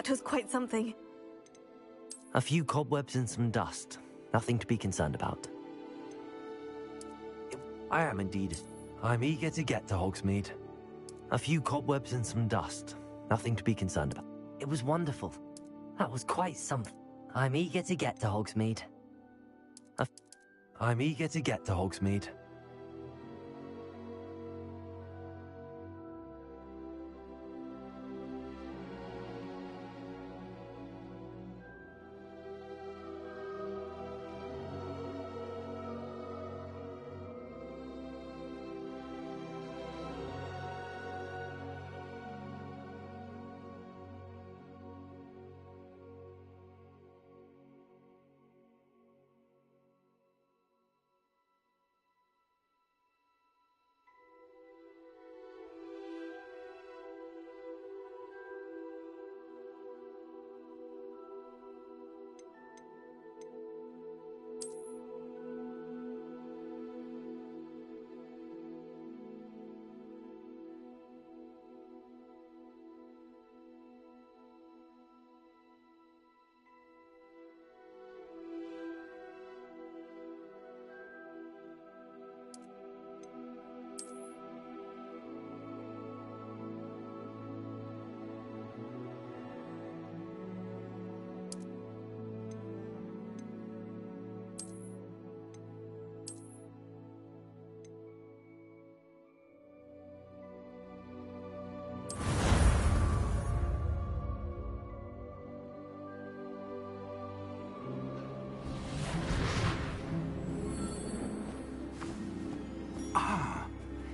That was quite something. A few cobwebs and some dust. Nothing to be concerned about. I am indeed. I'm eager to get to Hogsmeade. A few cobwebs and some dust. Nothing to be concerned about. It was wonderful. That was quite something. I'm eager to get to Hogsmeade. I'm eager to get to Hogsmeade.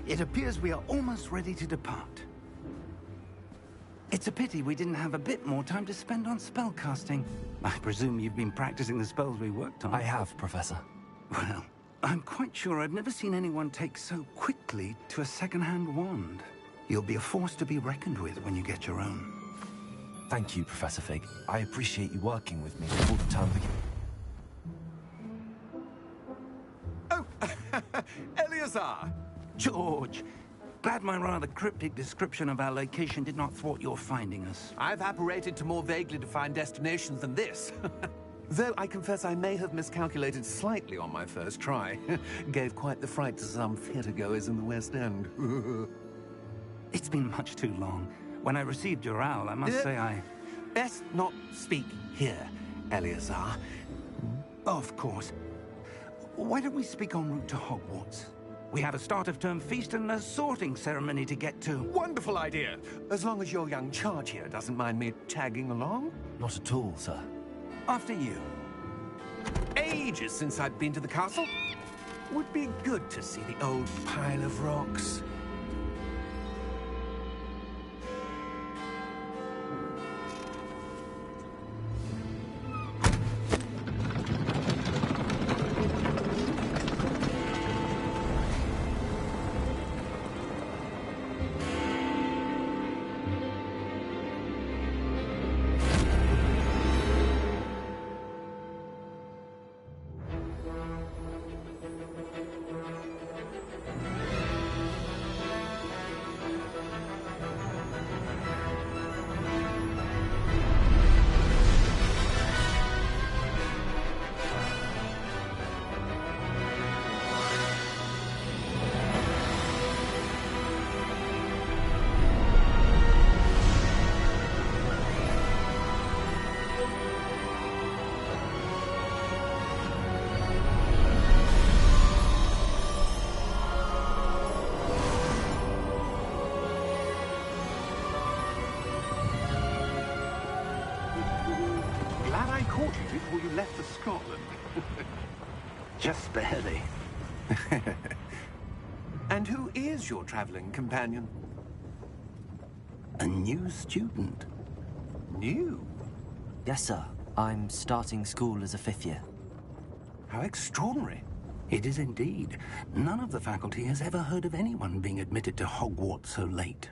It appears we are almost ready to depart. It's a pity we didn't have a bit more time to spend on spellcasting. I presume you've been practicing the spells we worked on. I have, Professor. Well, I'm quite sure I've never seen anyone take so quickly to a second-hand wand. You'll be a force to be reckoned with when you get your own. Thank you, Professor Fig. I appreciate you working with me all the time. Oh, Eleazar! George! Glad my rather cryptic description of our location did not thwart your finding us. I've apparated to more vaguely defined destinations than this. Though I confess I may have miscalculated slightly on my first try. Gave quite the fright to some theatergoers in the West End. It's been much too long. When I received your owl, I must say I... Best not speak here, Eleazar. Of course. Why don't we speak en route to Hogwarts? We have a start-of-term feast and a sorting ceremony to get to. Wonderful idea! As long as your young charge here doesn't mind me tagging along. Not at all, sir. After you. Ages since I'd been to the castle. Would be good to see the old pile of rocks. Caught you before you left for Scotland. Just barely. And who is your traveling companion? A new student. New? Yes, sir. I'm starting school as a 5th year. How extraordinary. It is indeed. None of the faculty has ever heard of anyone being admitted to Hogwarts so late.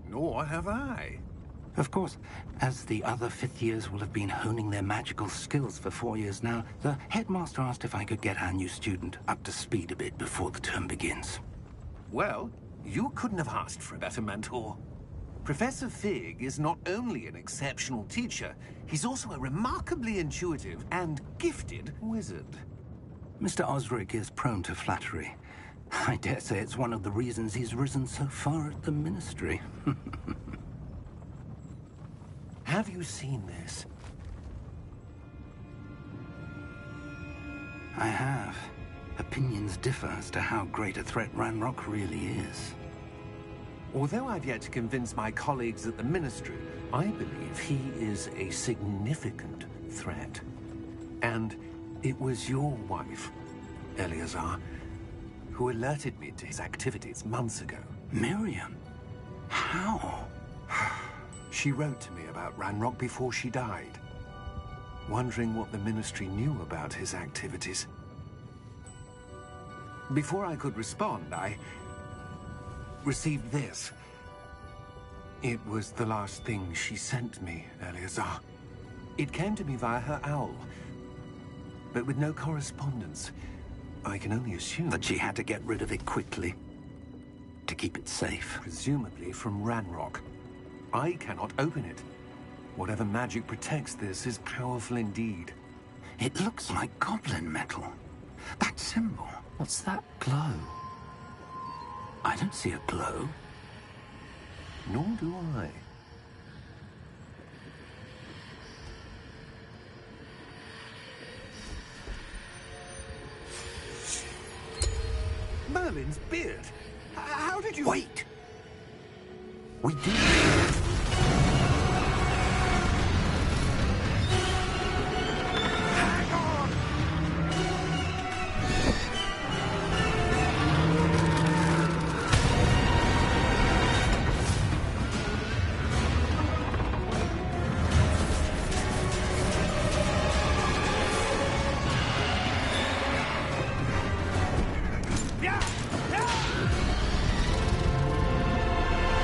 Nor have I. Of course, as the other 5th years will have been honing their magical skills for 4 years now, the headmaster asked if I could get our new student up to speed a bit before the term begins. Well, you couldn't have asked for a better mentor. Professor Fig is not only an exceptional teacher, he's also a remarkably intuitive and gifted wizard. Mr. Osric is prone to flattery. I dare say it's one of the reasons he's risen so far at the Ministry. Have you seen this? I have. Opinions differ as to how great a threat Ranrock really is. Although I've yet to convince my colleagues at the Ministry, I believe he is a significant threat. And it was your wife, Eleazar, who alerted me to his activities months ago. Miriam? How? She wrote to me about Ranrock before she died, wondering what the Ministry knew about his activities. Before I could respond, I received this. It was the last thing she sent me, Eleazar. It came to me via her owl, but with no correspondence. I can only assume That she had to get rid of it quickly, to keep it safe. presumably from Ranrock. I cannot open it. Whatever magic protects this is powerful indeed. It looks like goblin metal. That symbol. What's that glow? I don't see a glow. Nor do I. Merlin's beard. How did you... Wait! We did. Hang on! Yeah! Yeah!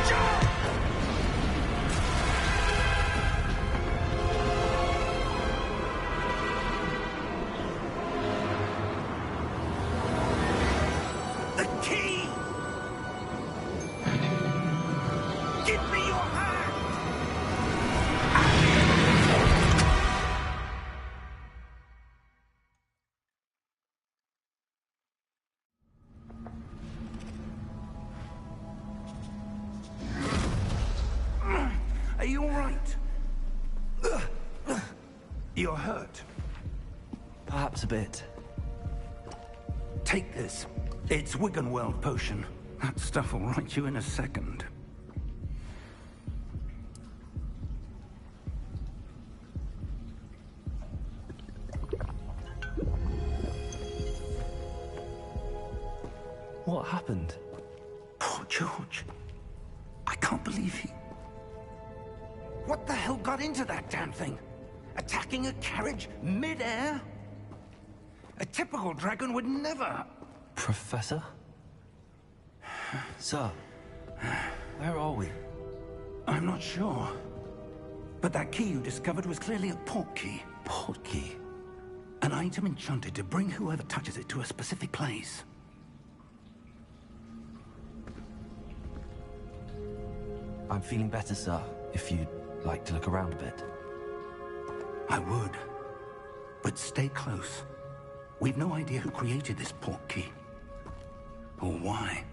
Jump! The key! Give me your hand! Are you all right? You're hurt. Perhaps a bit. Take this. It's Wiggenweld potion. That stuff will right you in a second. What happened? Poor George. I can't believe he... What the hell got into that damn thing? Attacking a carriage mid-air? A typical dragon would never... Professor? Sir, where are we? I'm not sure. But that key you discovered was clearly a portkey. Portkey? An item enchanted to bring whoever touches it to a specific place. I'm feeling better, sir, if you'd like to look around a bit. I would. But stay close. We've no idea who created this portkey. Or why.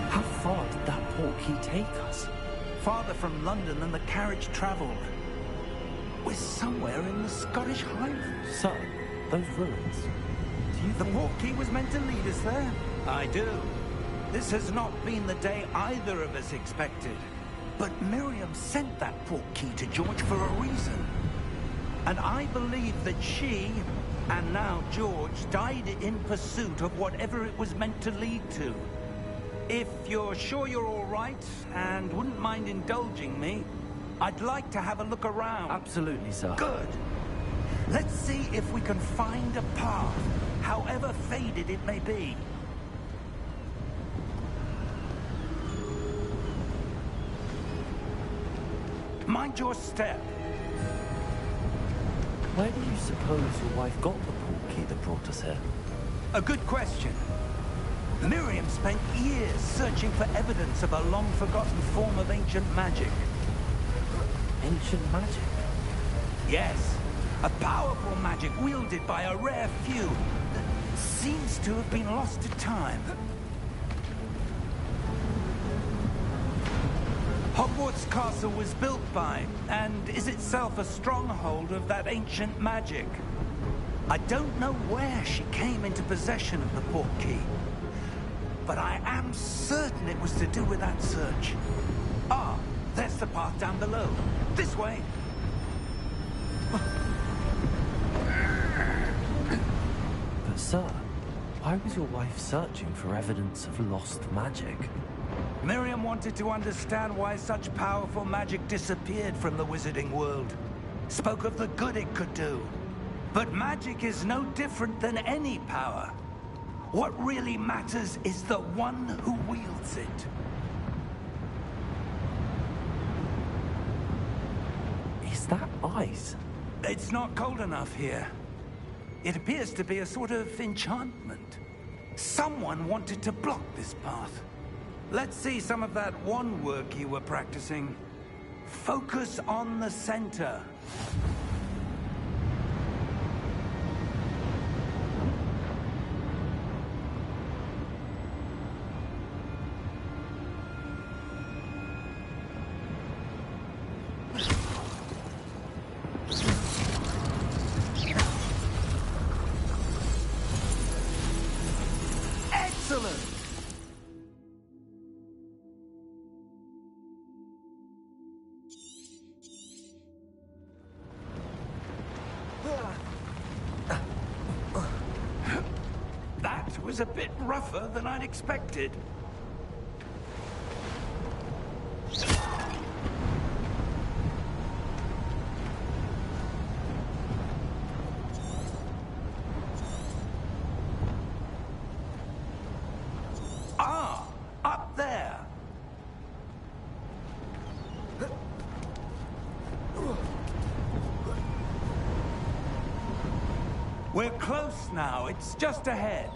How far did that portkey take us? Farther from London than the carriage traveled. We're somewhere in the Scottish Highlands. Sir, those ruins. Do you The think... portkey was meant to lead us there. I do. This has not been the day either of us expected. But Miriam sent that portkey to George for a reason. And I believe that she, and now George, died in pursuit of whatever it was meant to lead to. If you're sure you're all right, and wouldn't mind indulging me, I'd like to have a look around. Absolutely, sir. Good. Let's see if we can find a path, however faded it may be. Mind your step. Where do you suppose your wife got the portkey that brought us here? A good question. Miriam spent years searching for evidence of a long-forgotten form of ancient magic. Ancient magic? Yes, a powerful magic wielded by a rare few that seems to have been lost to time. Hogwarts Castle was built by, and is itself a stronghold of that ancient magic. I don't know where she came into possession of the portkey, but I am certain it was to do with that search. Ah, there's the path down below. This way. But sir, why was your wife searching for evidence of lost magic? Miriam wanted to understand why such powerful magic disappeared from the wizarding world. Spoke of the good it could do. But magic is no different than any power. What really matters is the one who wields it. Is that ice? It's not cold enough here. It appears to be a sort of enchantment. Someone wanted to block this path. Let's see some of that wand work you were practicing. Focus on the center. Excellent! That was a bit rougher than I'd expected. Ah, up there. We're close now. It's just ahead.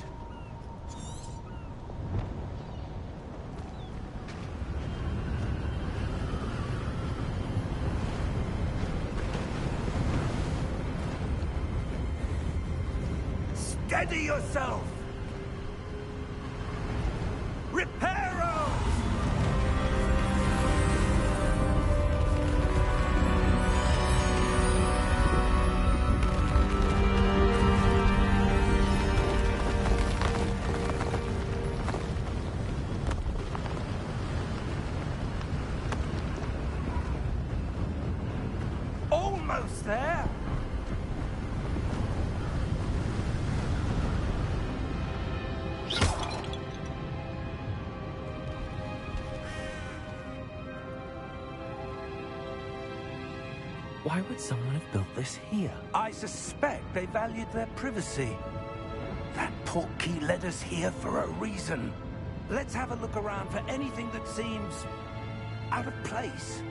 Steady yourself! Reparo! Almost there! Why would someone have built this here? I suspect they valued their privacy. That portkey led us here for a reason. Let's have a look around for anything that seems out of place.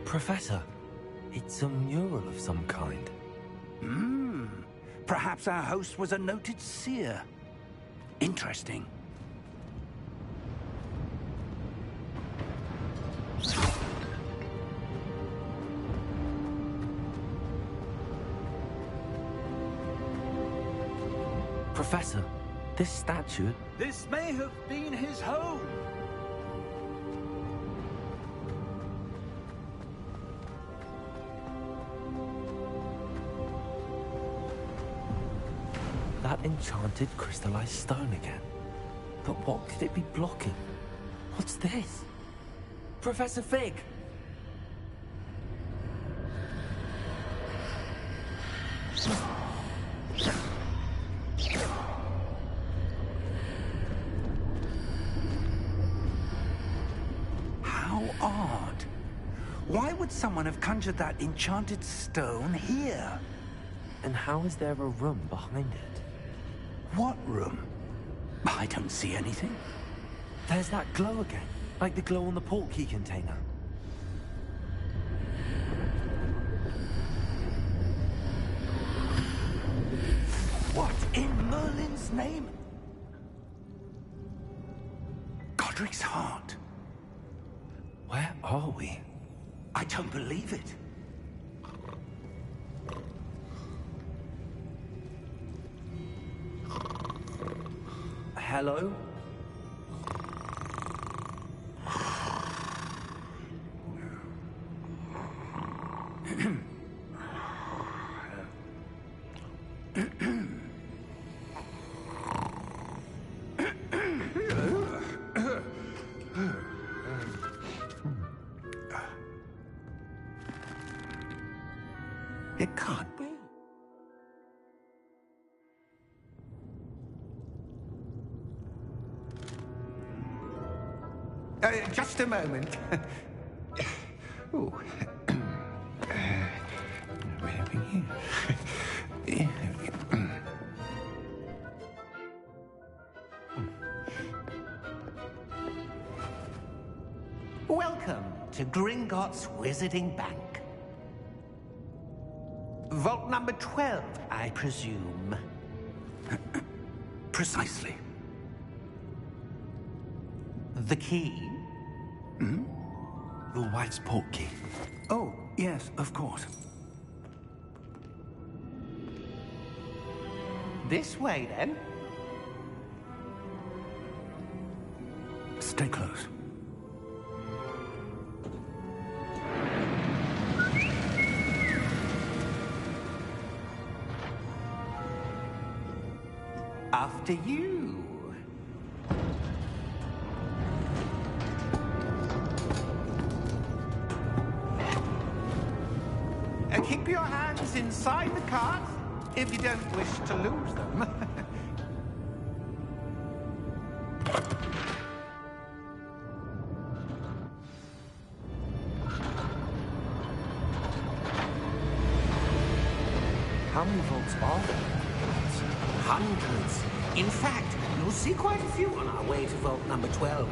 Professor, it's a mural of some kind. Perhaps our host was a noted seer. Interesting. Professor, this statue... This may have been his home. That enchanted crystallized stone again. But what could it be blocking? What's this? Professor Fig! odd. Why would someone have conjured that enchanted stone here? And how is there a room behind it? What room? I don't see anything. There's that glow again, like the glow on the portkey container. What in Merlin's name? Godric's heart. Where are we? I don't believe it. Hello? It can't be. Just a moment. Ooh. Where are we here? Welcome to Gringotts Wizarding Bank. Vault number 12, I presume. Precisely. The key? Hmm? The wife's portkey. Oh, yes, of course. This way, then. Stay close. After you. Keep your hands inside the cart if you don't wish to lose them. How many vaults are there? Hundreds. In fact, you'll see quite a few on our way to vault number 12.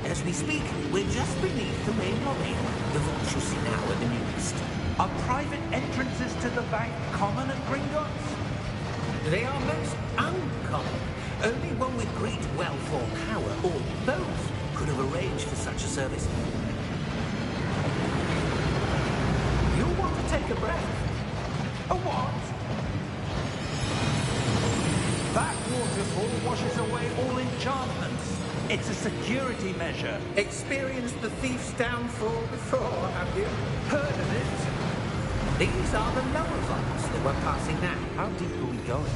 As we speak, we're just beneath the main lobby. The vaults you see now are the newest. Are private entrances to the bank common at Gringotts? They are most uncommon. Only one with great wealth or power, or both, could have arranged for such a service. You'll want to take a breath. A what? That waterfall washes away all enchantments. It's a security measure. Experienced the thief's downfall before, have you? Heard of it? These are the lower vaults that we're passing now. How deep are we going?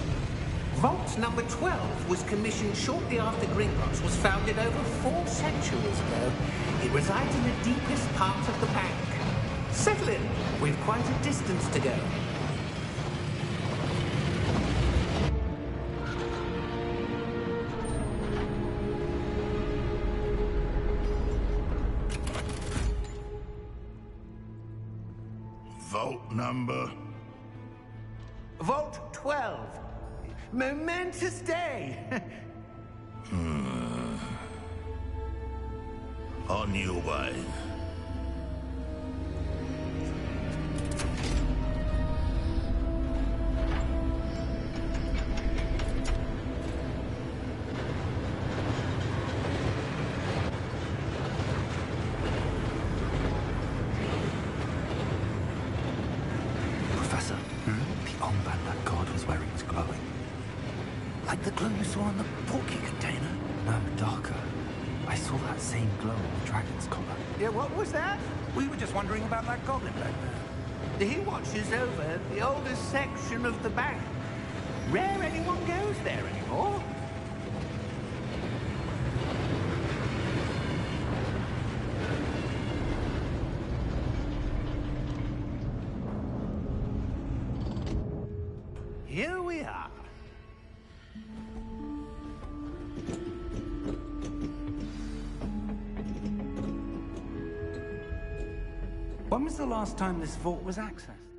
Vault number 12 was commissioned shortly after Gringotts was founded over 4 centuries ago. It resides in the deepest part of the bank. Settle in. We've quite a distance to go. Vault number? Vault 12. Momentous day. On your way. Professor, the armband that guard was wearing is glowing. Like the glow you saw on the portkey container? No, darker. I saw that same glow on the dragon's collar. Yeah, what was that? We were just wondering about that goblin back there. He watches over the oldest section of the bank. Rare anyone goes there anymore. Here we are. When was the last time this vault was accessed?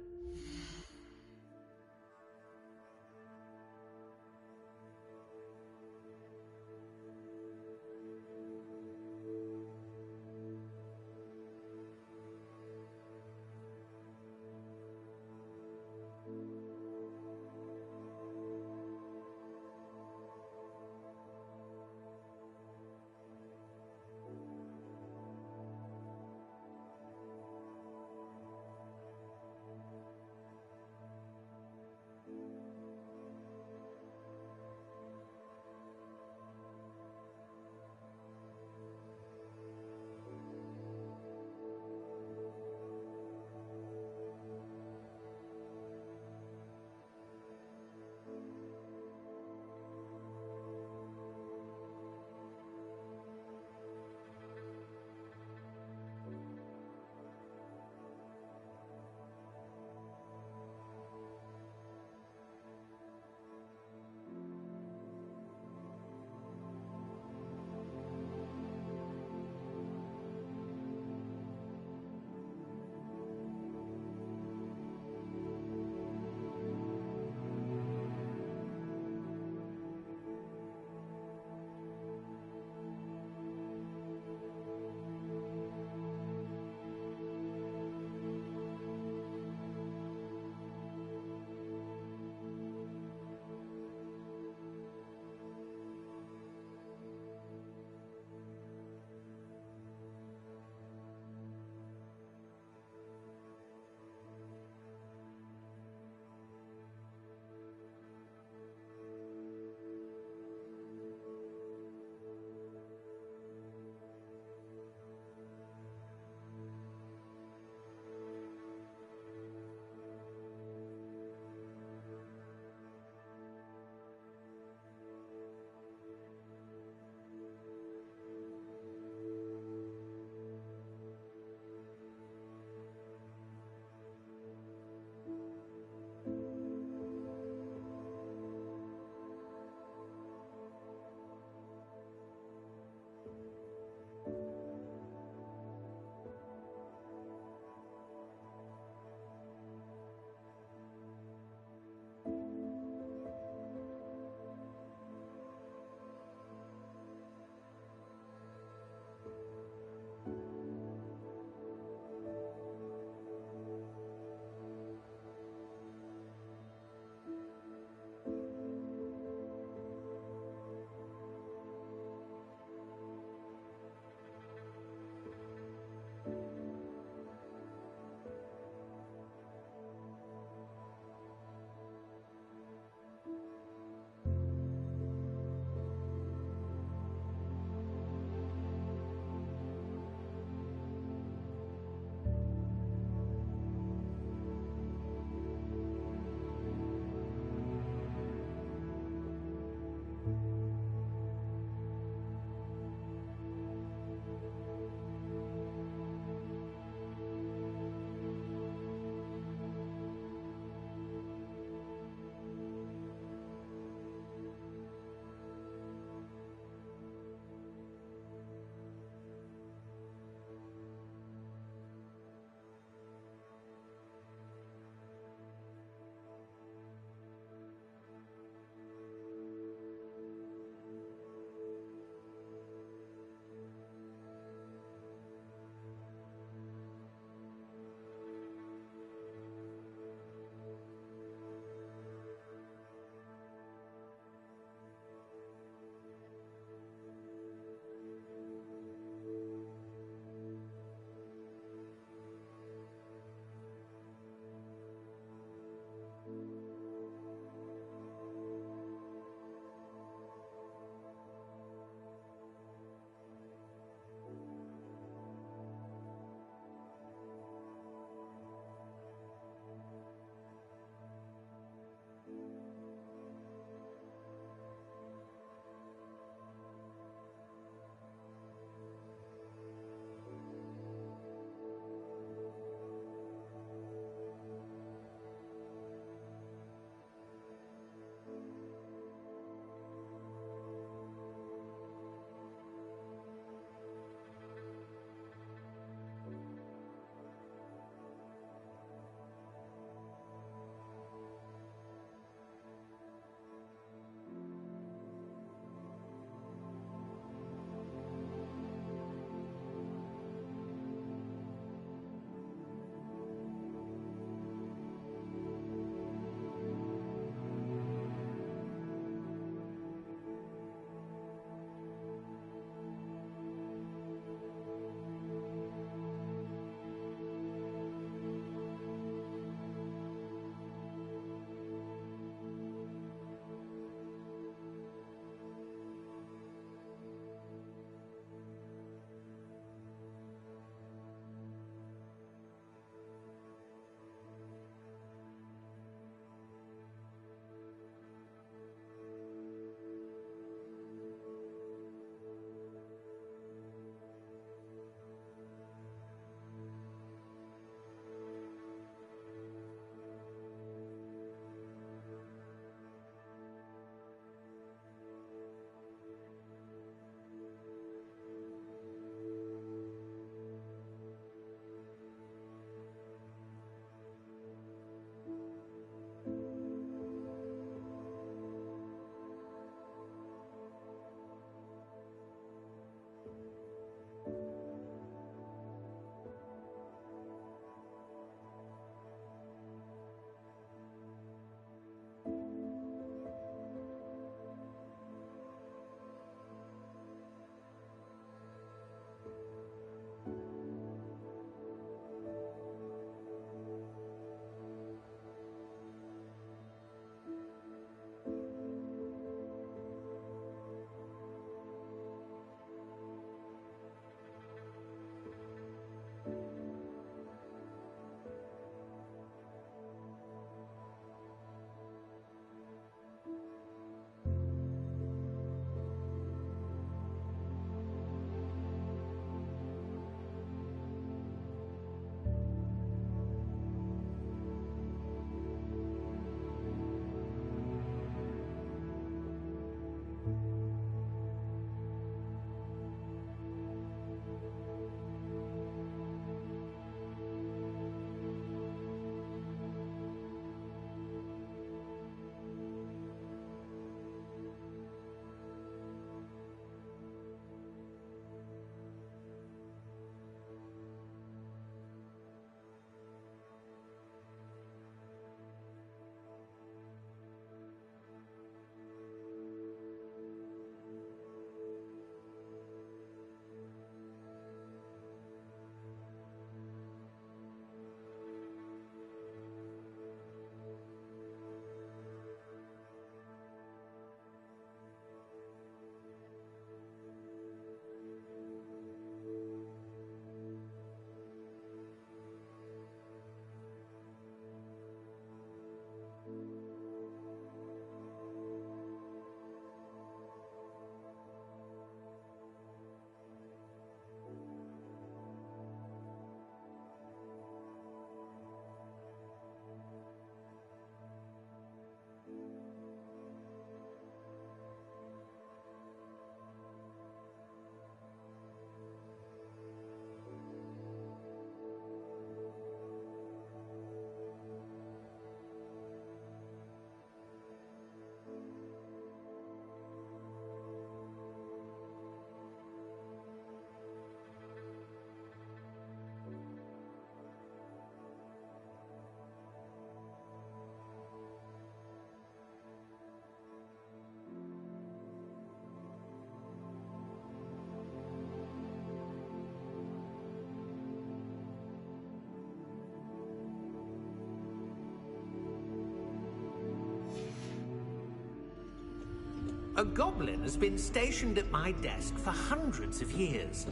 A goblin has been stationed at my desk for hundreds of years.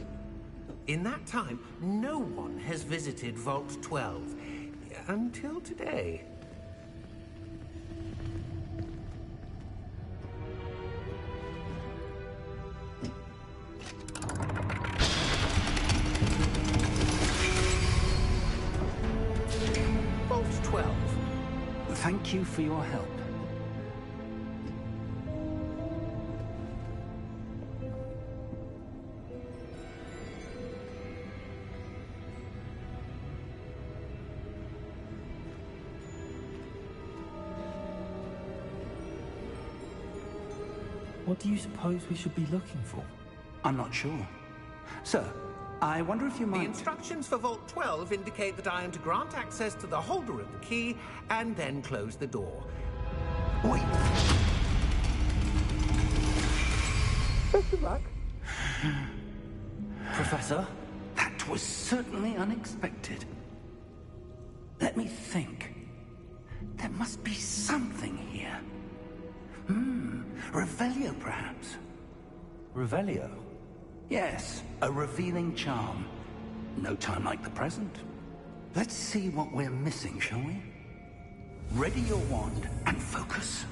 In that time, no one has visited Vault 12. Until today. Vault 12. Thank you for your help. What do you suppose we should be looking for? I'm not sure. Sir, I wonder if you The might... instructions for Vault 12 indicate that I am to grant access to the holder of the key and then close the door. Wait. Best of luck. Professor? That was certainly unexpected. Let me think. There must be something here. Revelio, perhaps? Revelio? Yes, a revealing charm. No time like the present. Let's see what we're missing, shall we? Ready your wand and focus.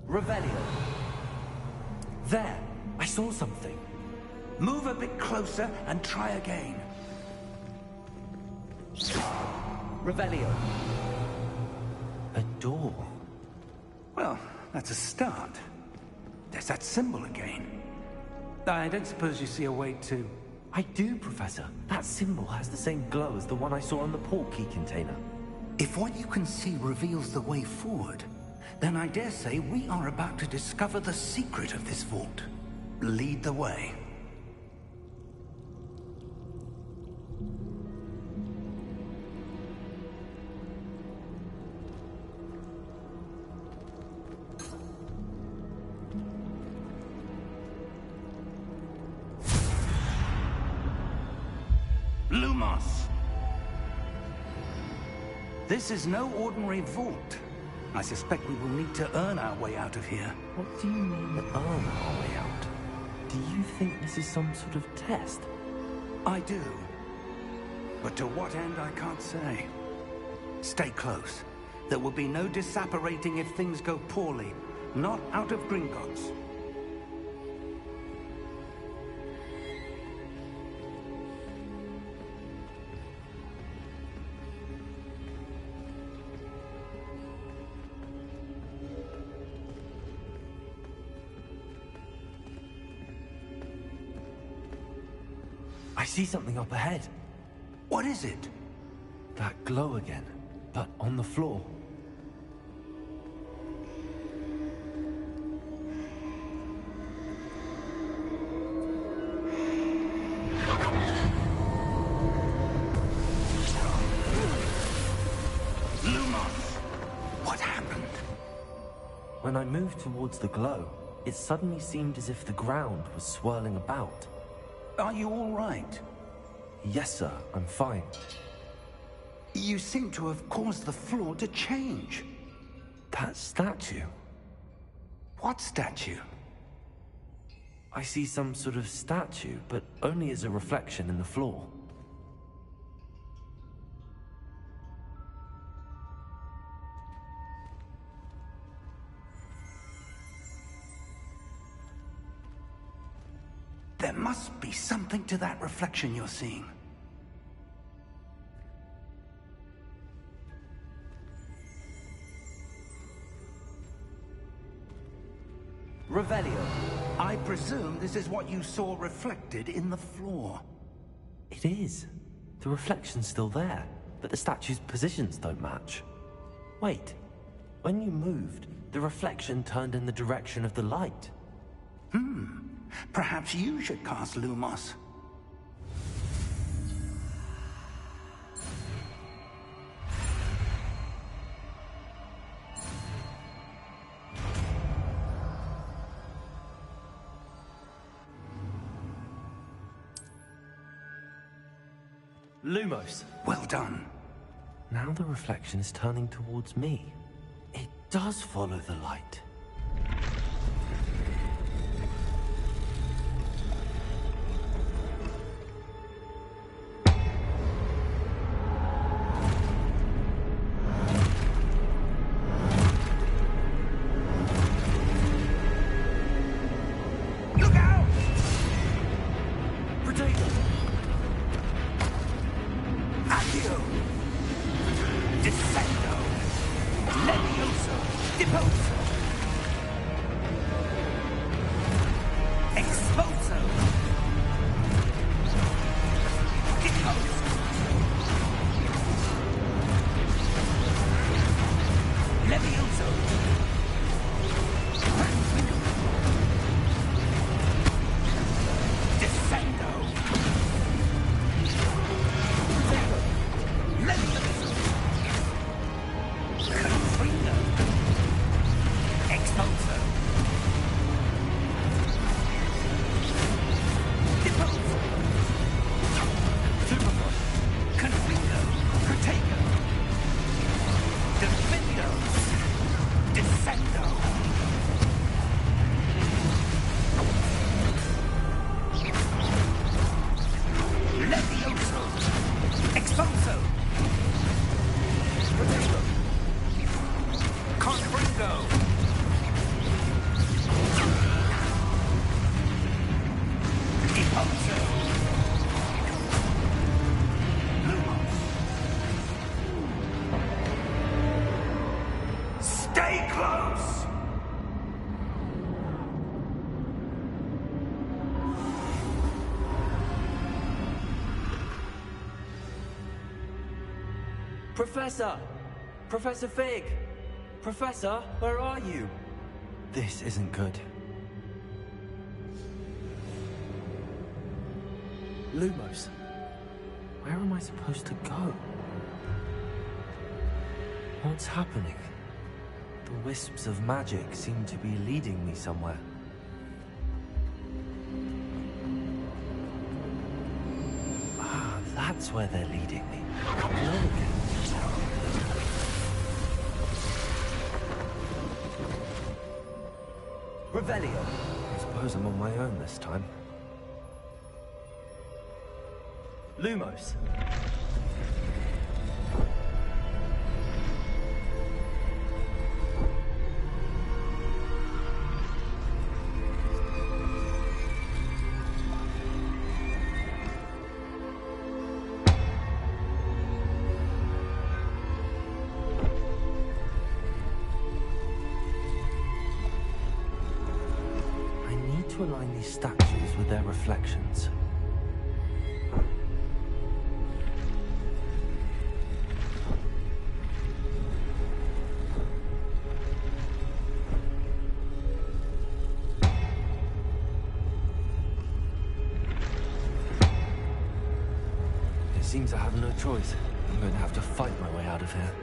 Revelio. There! I saw something. Move a bit closer and try again. Revelio. A door. Well, that's a start. There's that symbol again. I don't suppose you see a way to... I do, Professor. That symbol has the same glow as the one I saw on the port key container. If what you can see reveals the way forward, then I dare say we are about to discover the secret of this vault. Lead the way. Lumos! This is no ordinary vault. I suspect we will need to earn our way out of here. What do you mean, earn our way out? Do you think this is some sort of test? I do. But to what end, I can't say. Stay close. There will be no disapparating if things go poorly. Not out of Gringotts. I see something up ahead. What is it? That glow again, but on the floor. Lumos! What happened? When I moved towards the glow, it suddenly seemed as if the ground was swirling about. Are you all right? Yes, sir, I'm fine. You seem to have caused the floor to change. That statue. What statue? I see some sort of statue, but only as a reflection in the floor. There must be something to that reflection you're seeing. Revelio. I presume this is what you saw reflected in the floor. It is. The reflection's still there, but the statue's positions don't match. Wait, when you moved, the reflection turned in the direction of the light. Perhaps you should cast Lumos. Lumos. Well done. Now the reflection is turning towards me. It does follow the light. Look out! Potato! Accio! Descendo! Levioso! Deposo! Exposo! Deposo! Levioso! Descendo! Levioso! Confringo! Exposo! Deposo! Superfly! Confringo! Protego! Defendo! Descendo! Levioso! Exposo! Protego! Confringo! Deposo! Lumos! Stay close! Professor! Professor Fig! Professor, where are you? This isn't good. Lumos, where am I supposed to go? What's happening? The wisps of magic seem to be leading me somewhere. Ah, that's where they're leading me. Look. Revelio. I suppose I'm on my own this time. Lumos. To align these statues with their reflections. It seems I have no choice. I'm going to have to fight my way out of here.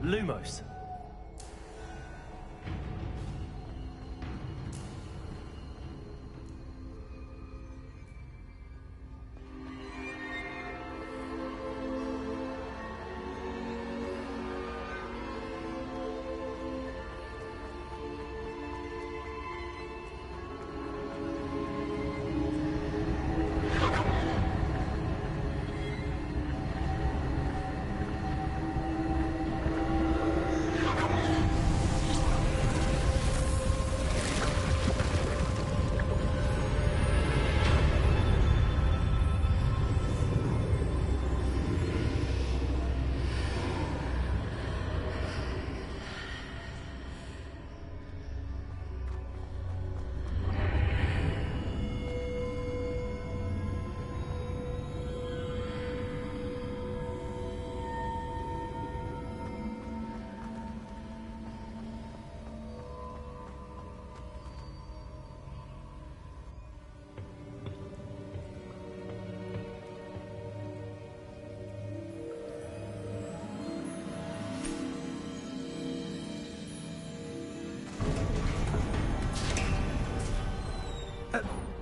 Lumos.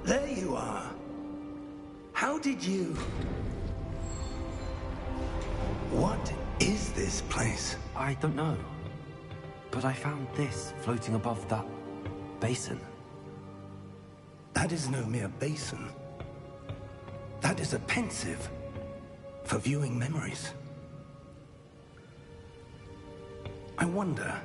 There you are. How did you... What is this place? I don't know. But I found this floating above that basin. That is no mere basin. That is a pensive for viewing memories. I wonder...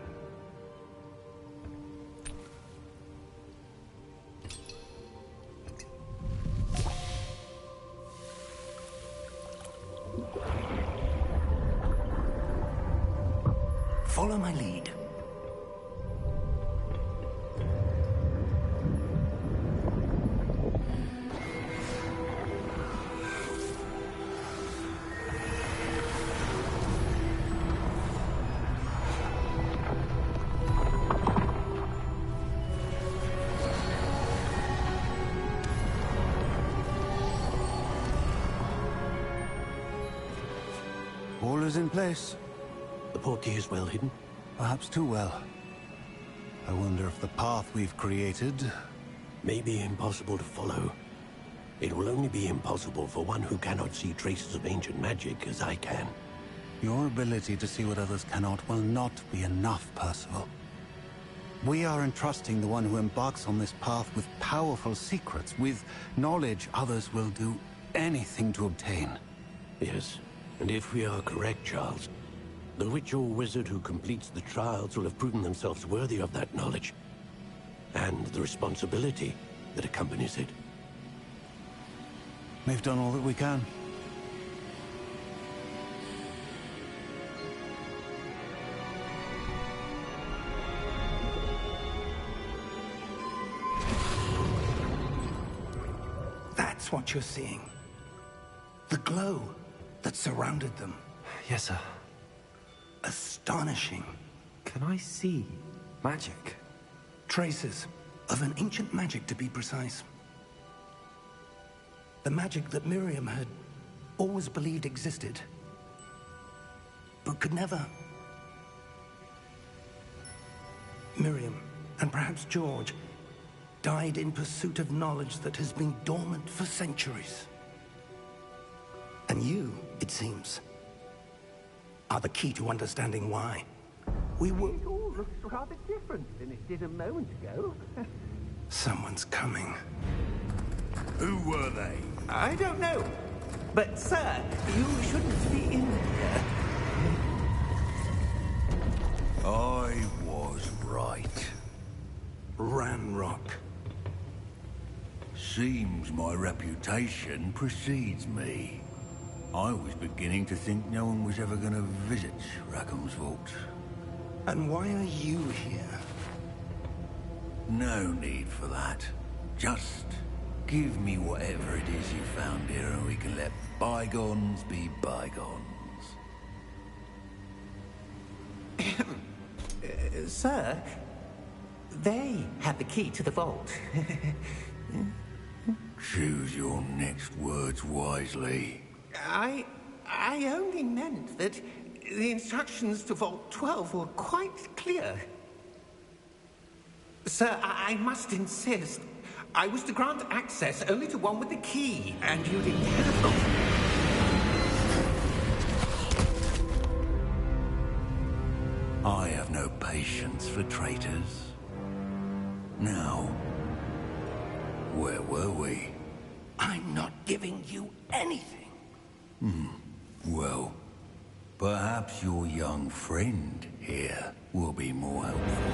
Follow my lead. All is in place. The portkey is well hidden. Perhaps too well. I wonder if the path we've created... May be impossible to follow. It will only be impossible for one who cannot see traces of ancient magic as I can. Your ability to see what others cannot will not be enough, Percival. We are entrusting the one who embarks on this path with powerful secrets, with knowledge others will do anything to obtain. Yes, and if we are correct, Charles, the witch or wizard who completes the trials will have proven themselves worthy of that knowledge, and the responsibility that accompanies it. We've done all that we can. That's what you're seeing. The glow that surrounded them. Yes, sir. Astonishing. Can I see magic? Traces of an ancient magic, to be precise. The magic that Miriam had always believed existed, but could never. Miriam, and perhaps George, died in pursuit of knowledge that has been dormant for centuries. And you, it seems, are the key to understanding why. We were... It all looks rather different than it did a moment ago. Someone's coming. Who were they? I don't know. But, sir, you shouldn't be in here. I was right. Ranrock. Seems my reputation precedes me. I was beginning to think no one was ever going to visit Rackham's vault. And why are you here? No need for that. Just give me whatever it is you found here and we can let bygones be bygones. Sir, they have the key to the vault. Choose your next words wisely. I only meant that The instructions to Vault 12 were quite clear. Sir, I must insist. I was to grant access only to one with the key, and you didn't have... I have no patience for traitors. Now, where were we? I'm not giving you anything. Well, perhaps your young friend here will be more helpful.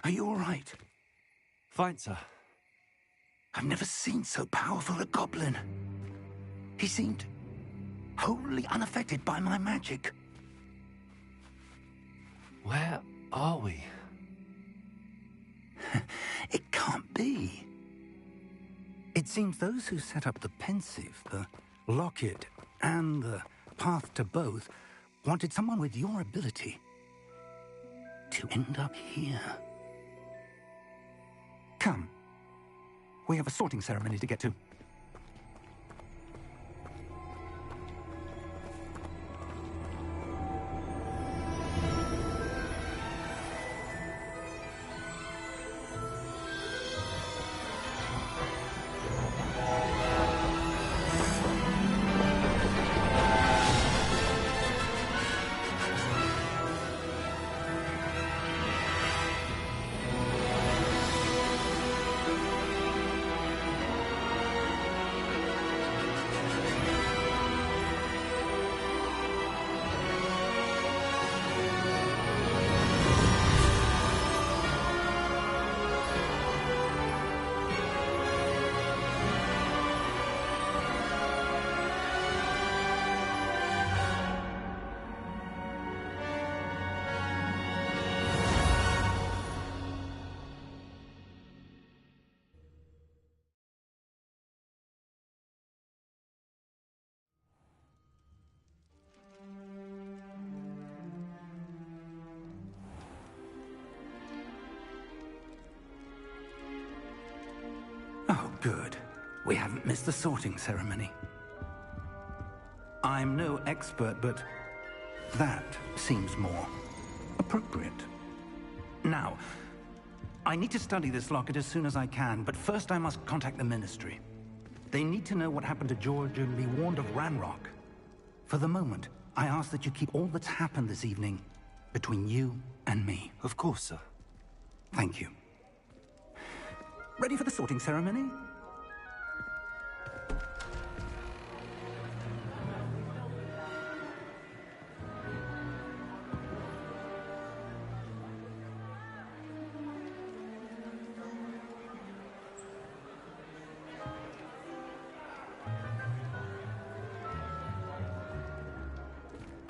Are you all right? Fine, sir. I've never seen so powerful a goblin. He seemed wholly unaffected by my magic. Where are we? It can't be. It seems those who set up the pensive, the locket, and the path to both wanted someone with your ability to end up here. Come. We have a sorting ceremony to get to. Oh, good. We haven't missed the sorting ceremony. I'm no expert, but that seems more appropriate. Now, I need to study this locket as soon as I can, but first I must contact the Ministry. They need to know what happened to George and be warned of Ranrock. For the moment, I ask that you keep all that's happened this evening between you and me. Of course, sir. Thank you. Ready for the sorting ceremony?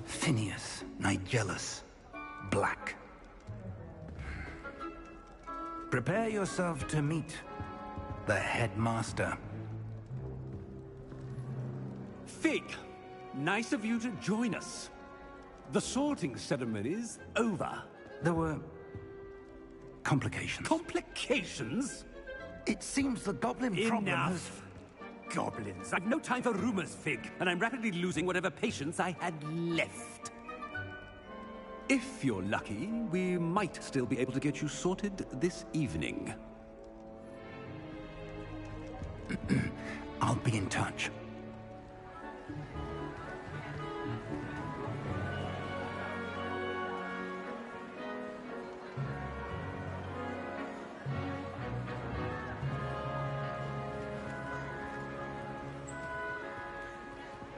Phineas, Nigellus, Black. Prepare yourself to meet the headmaster. Fig, nice of you to join us. The sorting ceremony's over. There were complications. Complications? It seems the goblin problem has... Enough. Goblins. I've no time for rumors, Fig, and I'm rapidly losing whatever patience I had left. If you're lucky, we might still be able to get you sorted this evening. I'll be in touch.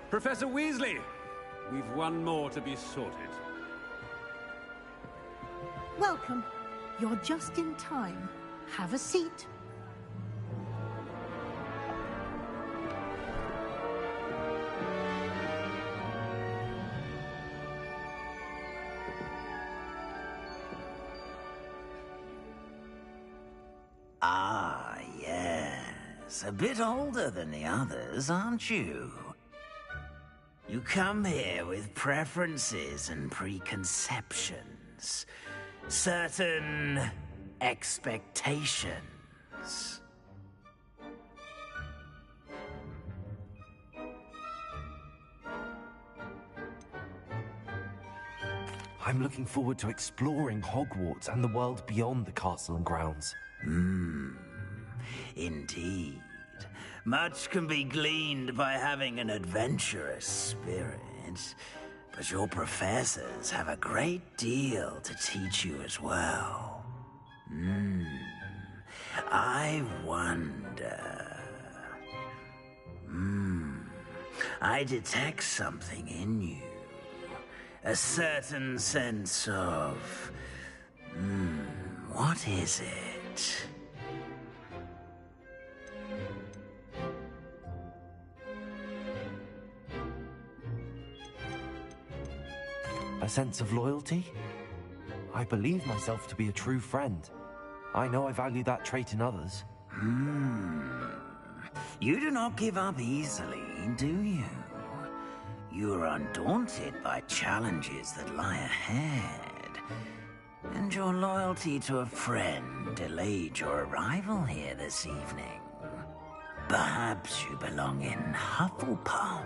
Professor Weasley, we've one more to be sorted. Welcome. You're just in time. Have a seat. Ah, yes. A bit older than the others, aren't you? You come here with preferences and preconceptions. Certain expectations. I'm looking forward to exploring Hogwarts and the world beyond the castle and grounds. Indeed. Much can be gleaned by having an adventurous spirit, but your professors have a great deal to teach you as well. I wonder... I detect something in you. A certain sense of... what is it? A sense of loyalty? I believe myself to be a true friend. I know I value that trait in others. You do not give up easily, do you? You are undaunted by challenges that lie ahead. And your loyalty to a friend delayed your arrival here this evening. Perhaps you belong in Hufflepuff.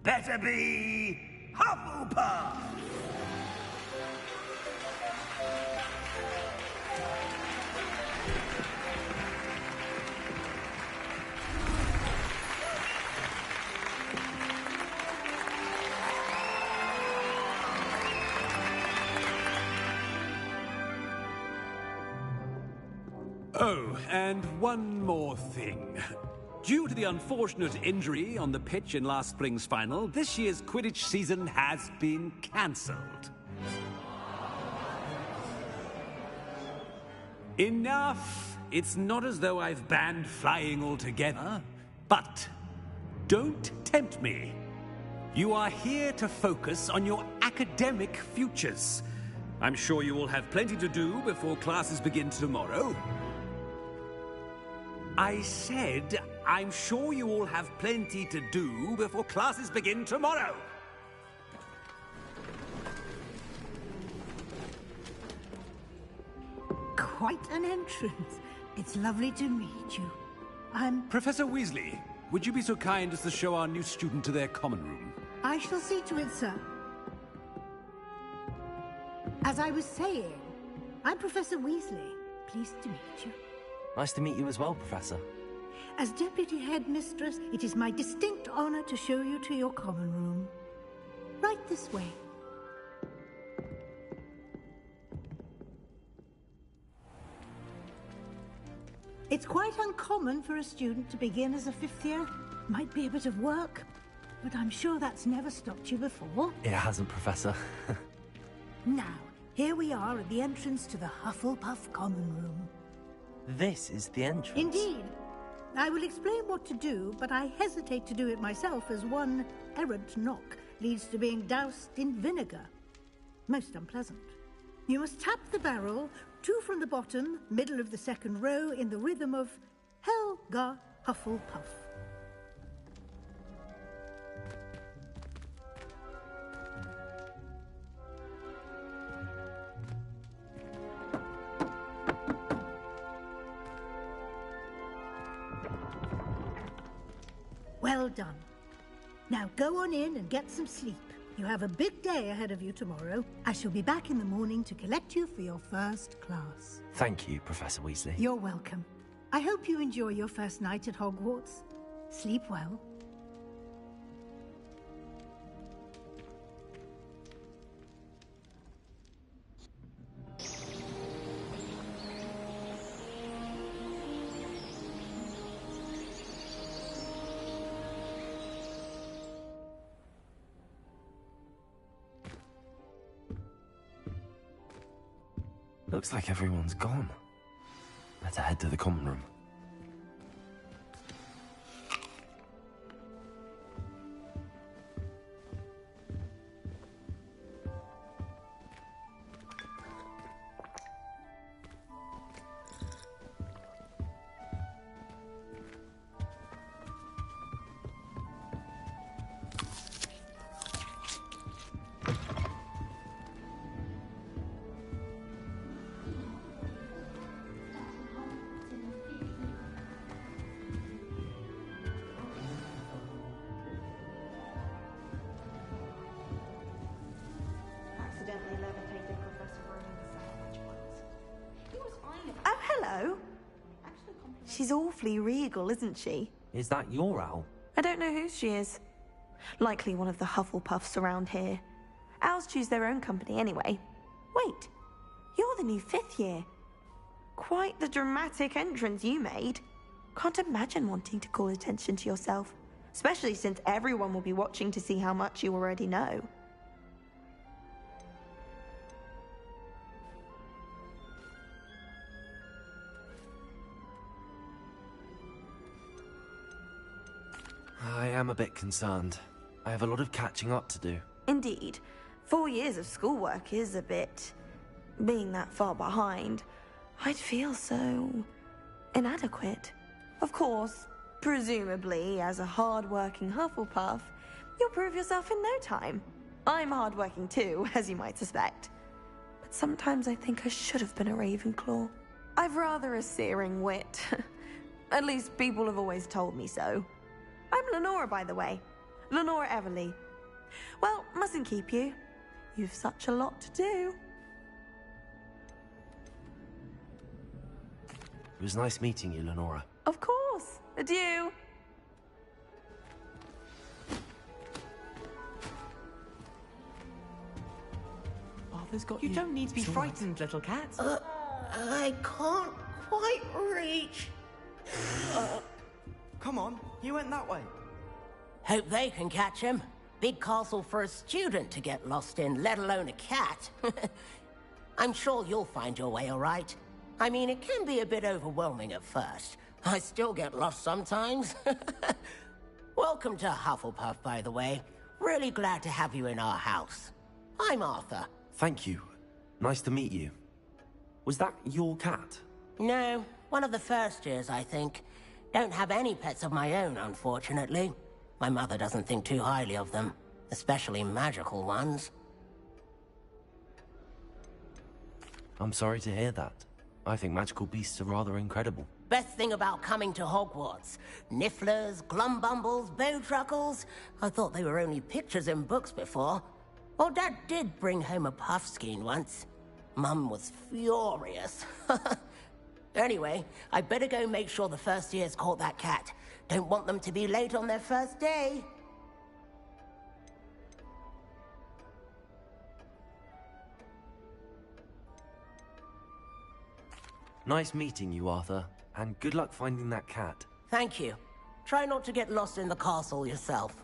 Better be Hufflepuff! Oh, and one more thing. Due to the unfortunate injury on the pitch in last spring's final, this year's Quidditch season has been cancelled. Enough! It's not as though I've banned flying altogether, but don't tempt me. You are here to focus on your academic futures. I'm sure you will have plenty to do before classes begin tomorrow. I said, I'm sure you all have plenty to do before classes begin tomorrow. Quite an entrance. It's lovely to meet you. Professor Weasley, would you be so kind as to show our new student to their common room? I shall see to it, sir. As I was saying, I'm Professor Weasley. Pleased to meet you. Nice to meet you as well, Professor. As Deputy Headmistress, it is my distinct honor to show you to your common room. Right this way. It's quite uncommon for a student to begin as a fifth year. Might be a bit of work, but I'm sure that's never stopped you before. It hasn't, Professor. Now, here we are at the entrance to the Hufflepuff common room. This is the entrance? Indeed. I will explain what to do, but I hesitate to do it myself as one errant knock leads to being doused in vinegar. Most unpleasant. You must tap the barrel, 2 from the bottom, middle of the second row, in the rhythm of Helga Hufflepuff. Well done. Now go on in and get some sleep. You have a big day ahead of you tomorrow. I shall be back in the morning to collect you for your first class. Thank you, Professor Weasley. You're welcome. I hope you enjoy your first night at Hogwarts. Sleep well. Looks like everyone's gone. Better head to the common room. Oh, hello. She's awfully regal, isn't she? Is that your owl? I don't know who she is. Likely one of the Hufflepuffs around here. Owls choose their own company anyway. Wait, you're the new 5th year. Quite the dramatic entrance you made. Can't imagine wanting to call attention to yourself, especially since everyone will be watching to see how much you already know. I am a bit concerned. I have a lot of catching up to do. Indeed. 4 years of schoolwork is a bit... being that far behind, I'd feel so... inadequate. Of course, presumably, as a hard-working Hufflepuff, you'll prove yourself in no time. I'm hard-working too, as you might suspect. But sometimes I think I should have been a Ravenclaw. I've rather a searing wit. At least people have always told me so. I'm Lenora, by the way. Lenora Everly. Well, mustn't keep you. You've such a lot to do. It was nice meeting you, Lenora. Of course. Adieu. Arthur's got You don't need to be It's all right. frightened, little cat. I can't quite reach. Come on, you went that way. Hope they can catch him. Big castle for a student to get lost in, let alone a cat. I'm sure you'll find your way all right. I mean, it can be a bit overwhelming at first. I still get lost sometimes. Welcome to Hufflepuff, by the way. Really glad to have you in our house. I'm Arthur. Thank you. Nice to meet you. Was that your cat? No, one of the first years, I think. Don't have any pets of my own, unfortunately. My mother doesn't think too highly of them, especially magical ones. I'm sorry to hear that. I think magical beasts are rather incredible. Best thing about coming to Hogwarts. Nifflers, Glumbumbles, Bowtruckles. I thought they were only pictures in books before. Well, Dad did bring home a Puffskein once. Mum was furious. Anyway, I better go make sure the first years caught that cat. Don't want them to be late on their first day. Nice meeting you, Arthur. And good luck finding that cat. Thank you. Try not to get lost in the castle yourself.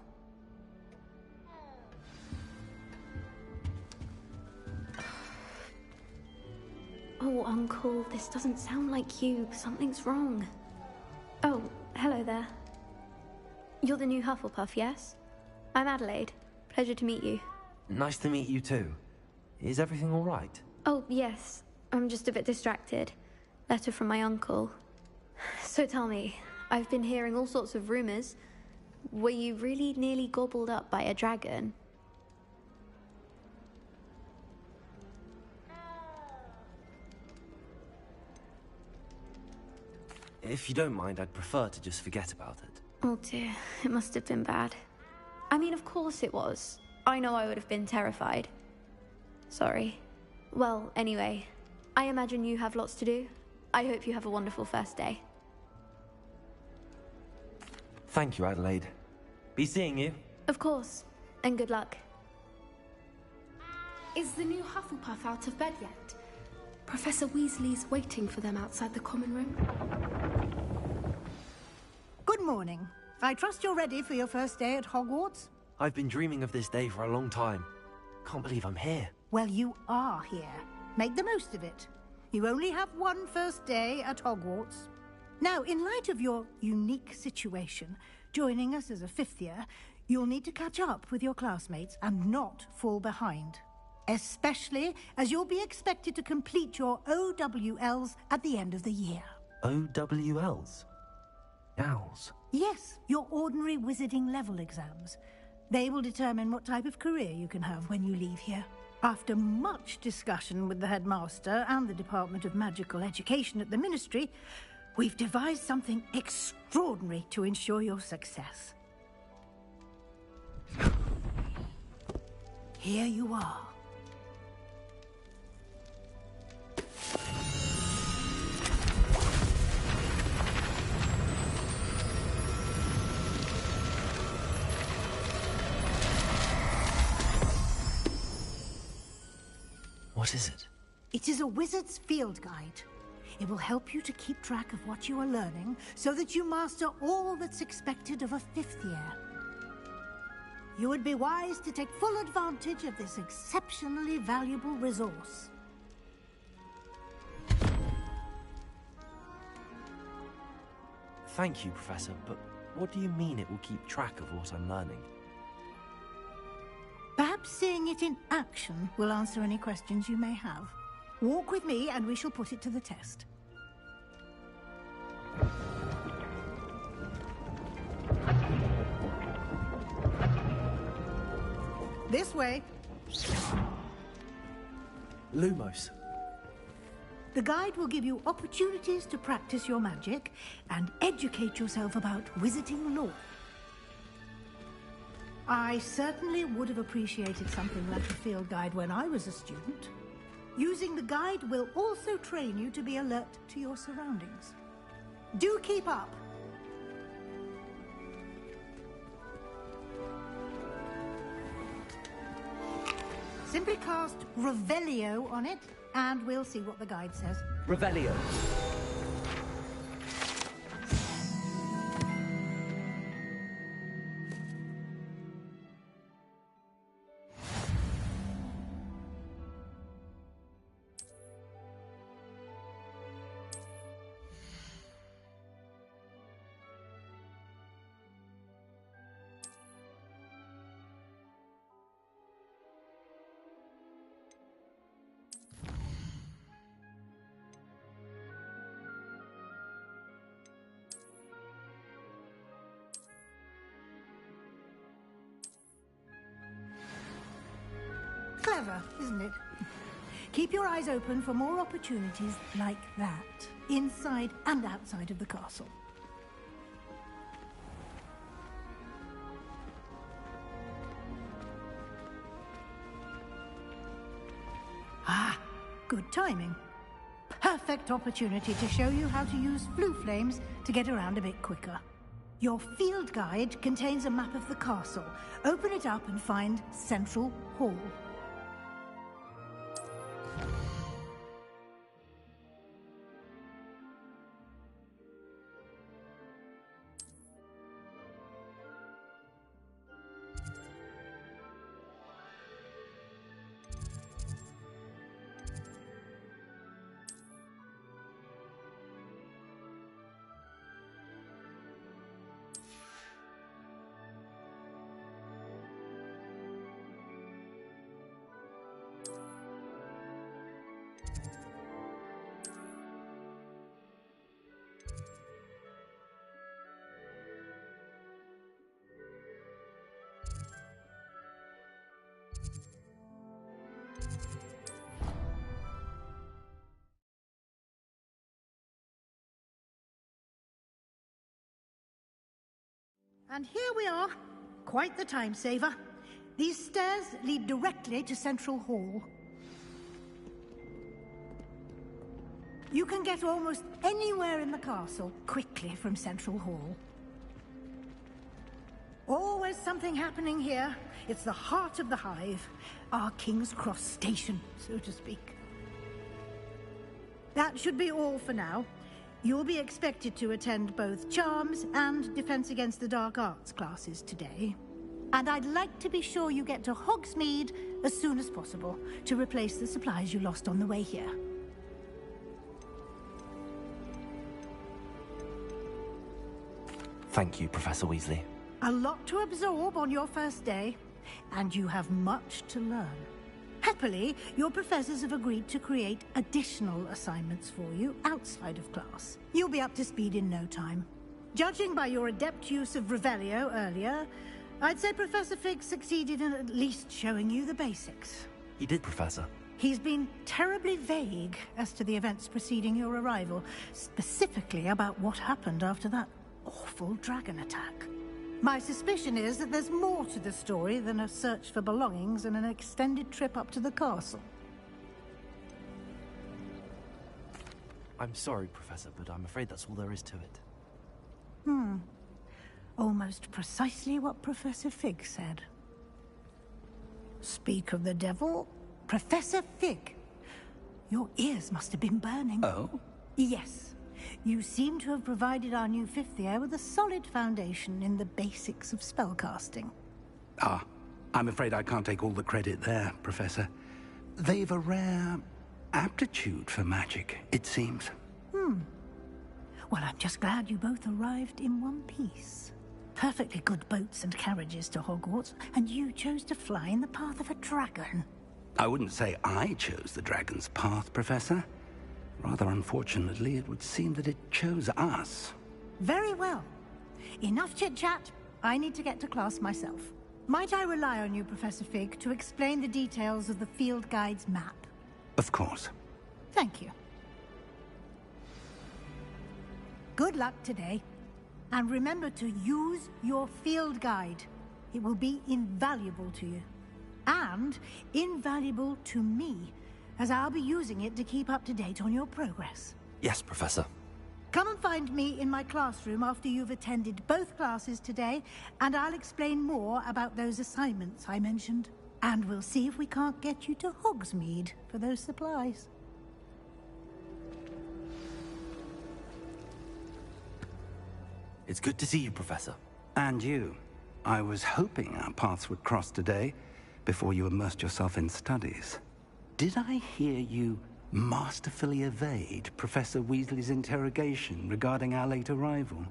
Oh, Uncle, this doesn't sound like you. Something's wrong. Oh, hello there. You're the new Hufflepuff, yes? I'm Adelaide. Pleasure to meet you. Nice to meet you too. Is everything all right? Oh, yes. I'm just a bit distracted. Letter from my uncle. So tell me, I've been hearing all sorts of rumors. Were you really nearly gobbled up by a dragon? If you don't mind, I'd prefer to just forget about it. Oh dear, it must have been bad. I mean, of course it was. I know I would have been terrified. Sorry. Well, anyway, I imagine you have lots to do. I hope you have a wonderful first day. Thank you, Adelaide. Be seeing you. Of course, and good luck. Is the new Hufflepuff out of bed yet? Professor Weasley's waiting for them outside the common room. Good morning. I trust you're ready for your first day at Hogwarts? I've been dreaming of this day for a long time. Can't believe I'm here. Well, you are here. Make the most of it. You only have one first day at Hogwarts. Now, in light of your unique situation, joining us as a fifth year, you'll need to catch up with your classmates and not fall behind. Especially as you'll be expected to complete your OWLs at the end of the year. OWLs? Owls? Yes, your ordinary wizarding level exams. They will determine what type of career you can have when you leave here. After much discussion with the headmaster and the Department of Magical Education at the Ministry, we've devised something extraordinary to ensure your success. Here you are. What is it? It is a wizard's field guide. It will help you to keep track of what you are learning so that you master all that's expected of a fifth year. You would be wise to take full advantage of this exceptionally valuable resource. Thank you, Professor, but what do you mean it will keep track of what I'm learning? Perhaps seeing it in action will answer any questions you may have. Walk with me and we shall put it to the test. This way. Lumos. The guide will give you opportunities to practice your magic and educate yourself about wizarding lore. I certainly would have appreciated something like a field guide when I was a student. Using the guide will also train you to be alert to your surroundings. Do keep up! Simply cast Revelio on it, and we'll see what the guide says. Revelio. Clever, isn't it? Keep your eyes open for more opportunities like that, inside and outside of the castle. Ah, good timing. Perfect opportunity to show you how to use flue flames to get around a bit quicker. Your field guide contains a map of the castle. Open it up and find Central Hall. And here we are. Quite the time saver. These stairs lead directly to Central Hall. You can get almost anywhere in the castle quickly from Central Hall. Always something happening here. It's the heart of the Hive. Our King's Cross station, so to speak. That should be all for now. You'll be expected to attend both Charms and Defense Against the Dark Arts classes today. And I'd like to be sure you get to Hogsmeade as soon as possible to replace the supplies you lost on the way here. Thank you, Professor Weasley. A lot to absorb on your first day, and you have much to learn. Happily, your professors have agreed to create additional assignments for you outside of class. You'll be up to speed in no time. Judging by your adept use of Revelio earlier, I'd say Professor Fig succeeded in at least showing you the basics. He did, Professor. He's been terribly vague as to the events preceding your arrival, specifically about what happened after that awful dragon attack. My suspicion is that there's more to the story than a search for belongings and an extended trip up to the castle. I'm sorry, Professor, but I'm afraid that's all there is to it. Almost precisely what Professor Fig said. Speak of the devil, Professor Fig. Your ears must have been burning. Oh? Yes. You seem to have provided our new fifth year with a solid foundation in the basics of spellcasting. Ah, I'm afraid I can't take all the credit there, Professor. They've a rare aptitude for magic, it seems. Well, I'm just glad you both arrived in one piece. Perfectly good boats and carriages to Hogwarts, and you chose to fly in the path of a dragon. I wouldn't say I chose the dragon's path, Professor. Rather unfortunately, it would seem that it chose us. Very well. Enough chit-chat. I need to get to class myself. Might I rely on you, Professor Fig, to explain the details of the field guide's map? Of course. Thank you. Good luck today. And remember to use your field guide. It will be invaluable to you. And invaluable to me, as I'll be using it to keep up to date on your progress. Yes, Professor. Come and find me in my classroom after you've attended both classes today, and I'll explain more about those assignments I mentioned. And we'll see if we can't get you to Hogsmeade for those supplies. It's good to see you, Professor. And you. I was hoping our paths would cross today, before you immersed yourself in studies. Did I hear you masterfully evade Professor Weasley's interrogation regarding our late arrival?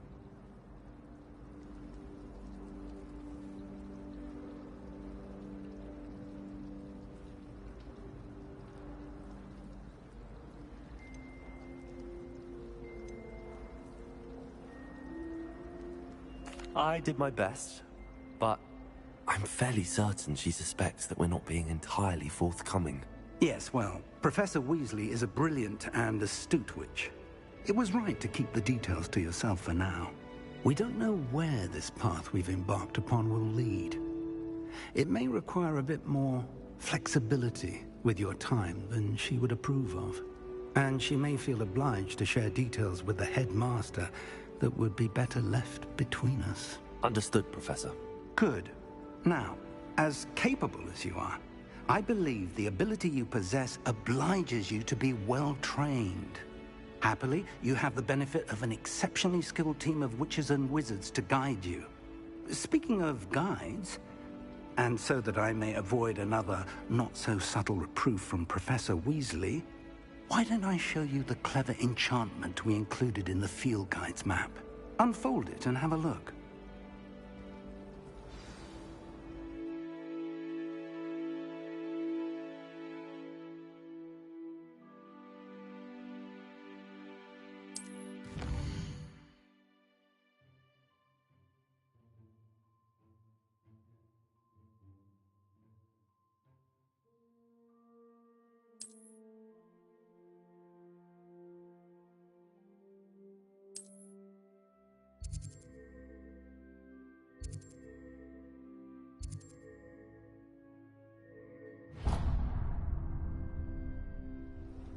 I did my best, but I'm fairly certain she suspects that we're not being entirely forthcoming. Yes, well, Professor Weasley is a brilliant and astute witch. It was right to keep the details to yourself for now. We don't know where this path we've embarked upon will lead. It may require a bit more flexibility with your time than she would approve of. And she may feel obliged to share details with the headmaster that would be better left between us. Understood, Professor. Good. Now, as capable as you are, I believe the ability you possess obliges you to be well-trained. Happily, you have the benefit of an exceptionally skilled team of witches and wizards to guide you. Speaking of guides, and so that I may avoid another not-so-subtle reproof from Professor Weasley, why don't I show you the clever enchantment we included in the field guide's map? Unfold it and have a look.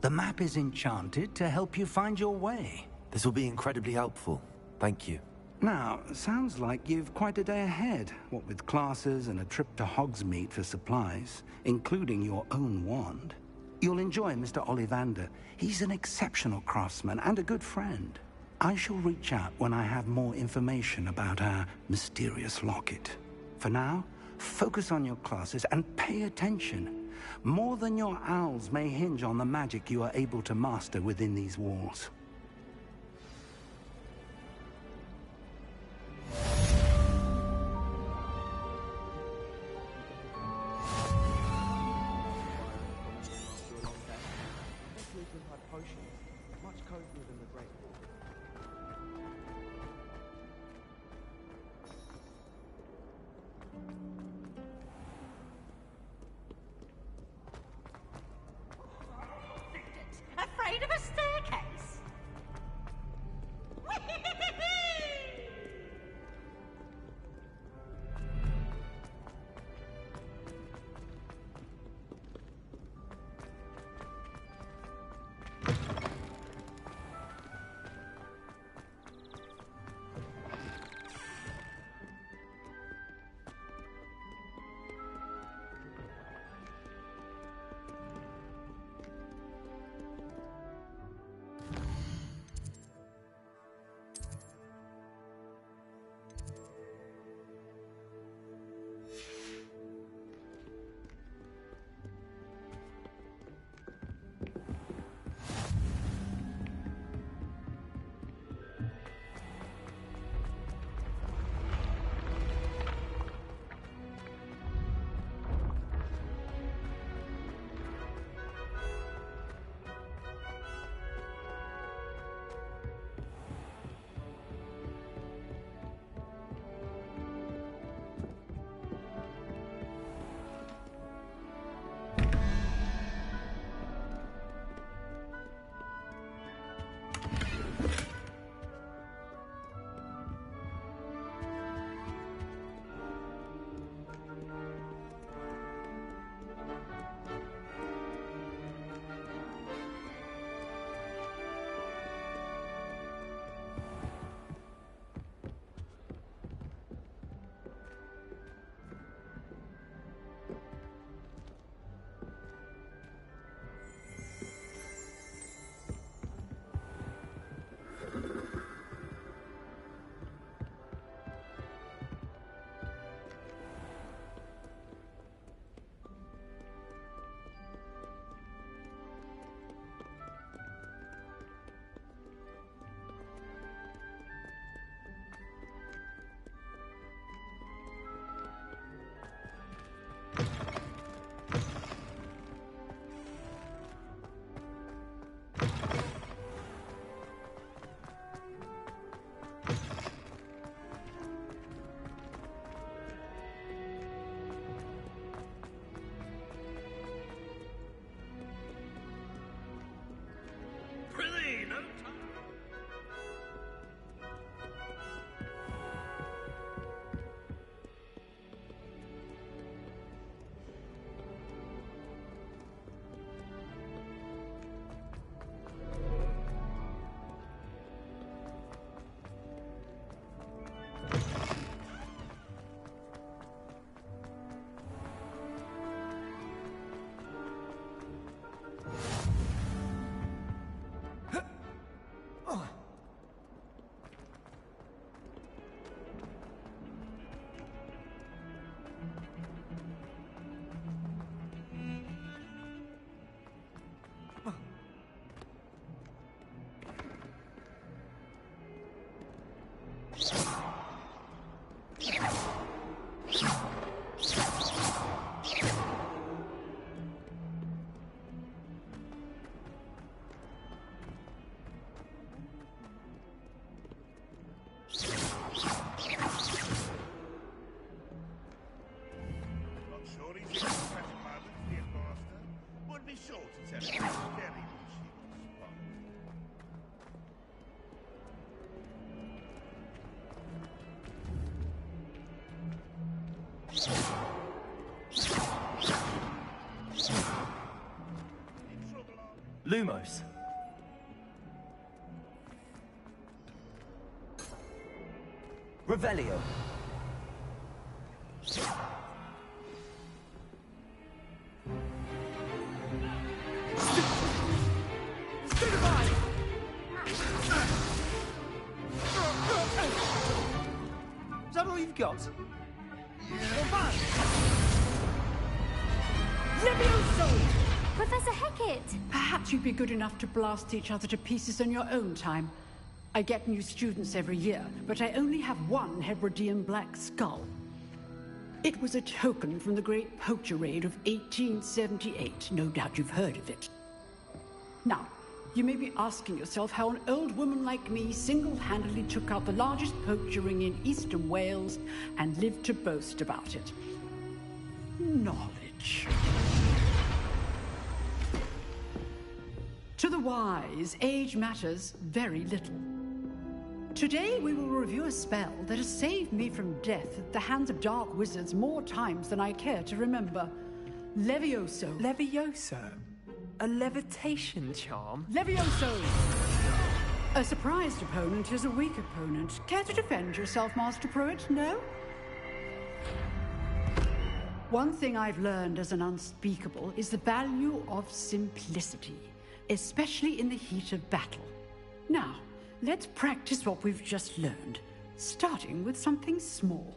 The map is enchanted to help you find your way. This will be incredibly helpful. Thank you. Now, sounds like you've quite a day ahead, what with classes and a trip to Hogsmeade for supplies, including your own wand. You'll enjoy Mr. Ollivander. He's an exceptional craftsman and a good friend. I shall reach out when I have more information about our mysterious locket. For now, focus on your classes and pay attention. More than your owls may hinge on the magic you are able to master within these walls. Afraid of a staircase? Lumos. Revelio. Is that all you've got? Levioso! Professor Hecat! Perhaps you'd be good enough to blast each other to pieces on your own time. I get new students every year, but I only have one Hebridean black skull. It was a token from the Great Poacher Raid of 1878. No doubt you've heard of it. Now, you may be asking yourself how an old woman like me single-handedly took out the largest poacher ring in eastern Wales and lived to boast about it. Knowledge. To the wise, age matters very little. Today we will review a spell that has saved me from death at the hands of dark wizards more times than I care to remember. Levioso. Levioso? A levitation charm? Levioso! A surprised opponent is a weak opponent. Care to defend yourself, Master Pruitt? No? One thing I've learned as an unspeakable is the value of simplicity, especially in the heat of battle. Now, let's practice what we've just learned, starting with something small.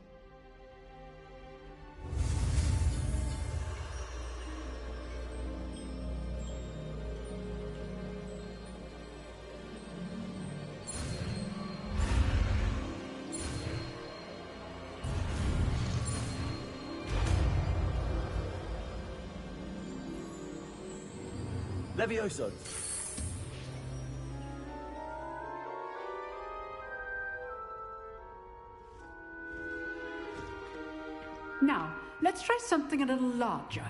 Levioso. Now, let's try something a little larger.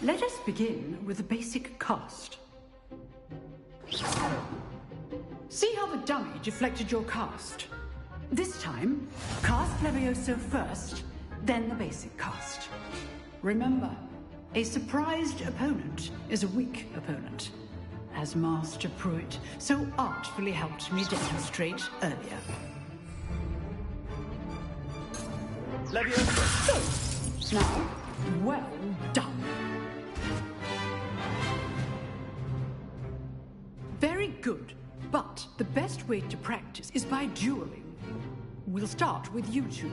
Let us begin with the basic cast. See how the dummy deflected your cast? This time, cast Levioso first, then the basic cast. Remember, a surprised opponent is a weak opponent, as Master Pruitt so artfully helped me demonstrate earlier. Levioso! Now, well done. Very good, but the best way to practice is by dueling. We'll start with you two.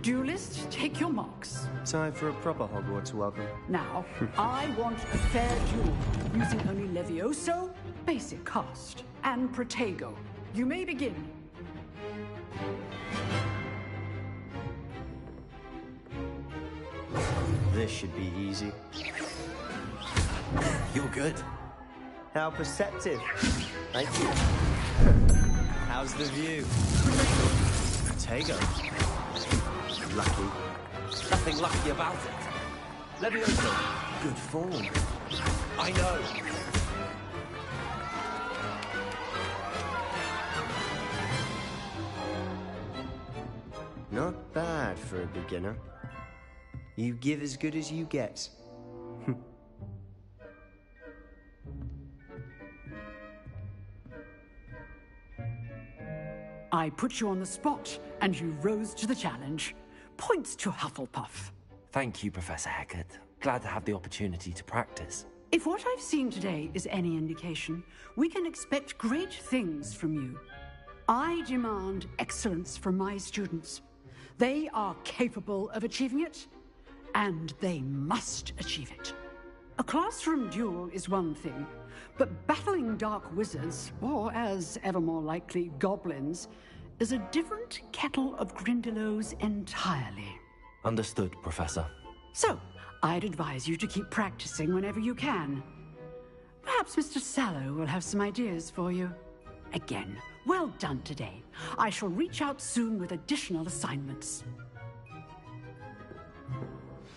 Duelists, take your marks. Time for a proper Hogwarts welcome. Now, I want a fair duel, using only Levioso, basic cast, and Protego. You may begin. This should be easy. You're good. How perceptive. Thank you. How's the view? Protego. Lucky. Nothing lucky about it. Levioso. Good form. I know. Not bad for a beginner. You give as good as you get. I put you on the spot, and you rose to the challenge. Points to Hufflepuff. Thank you, Professor Hecat. Glad to have the opportunity to practice. If what I've seen today is any indication, we can expect great things from you. I demand excellence from my students. They are capable of achieving it, and they must achieve it. A classroom duel is one thing, but battling dark wizards, or as ever more likely, goblins, is a different kettle of Grindylows entirely. Understood, Professor. So, I'd advise you to keep practicing whenever you can. Perhaps Mr. Sallow will have some ideas for you. Again, well done today. I shall reach out soon with additional assignments.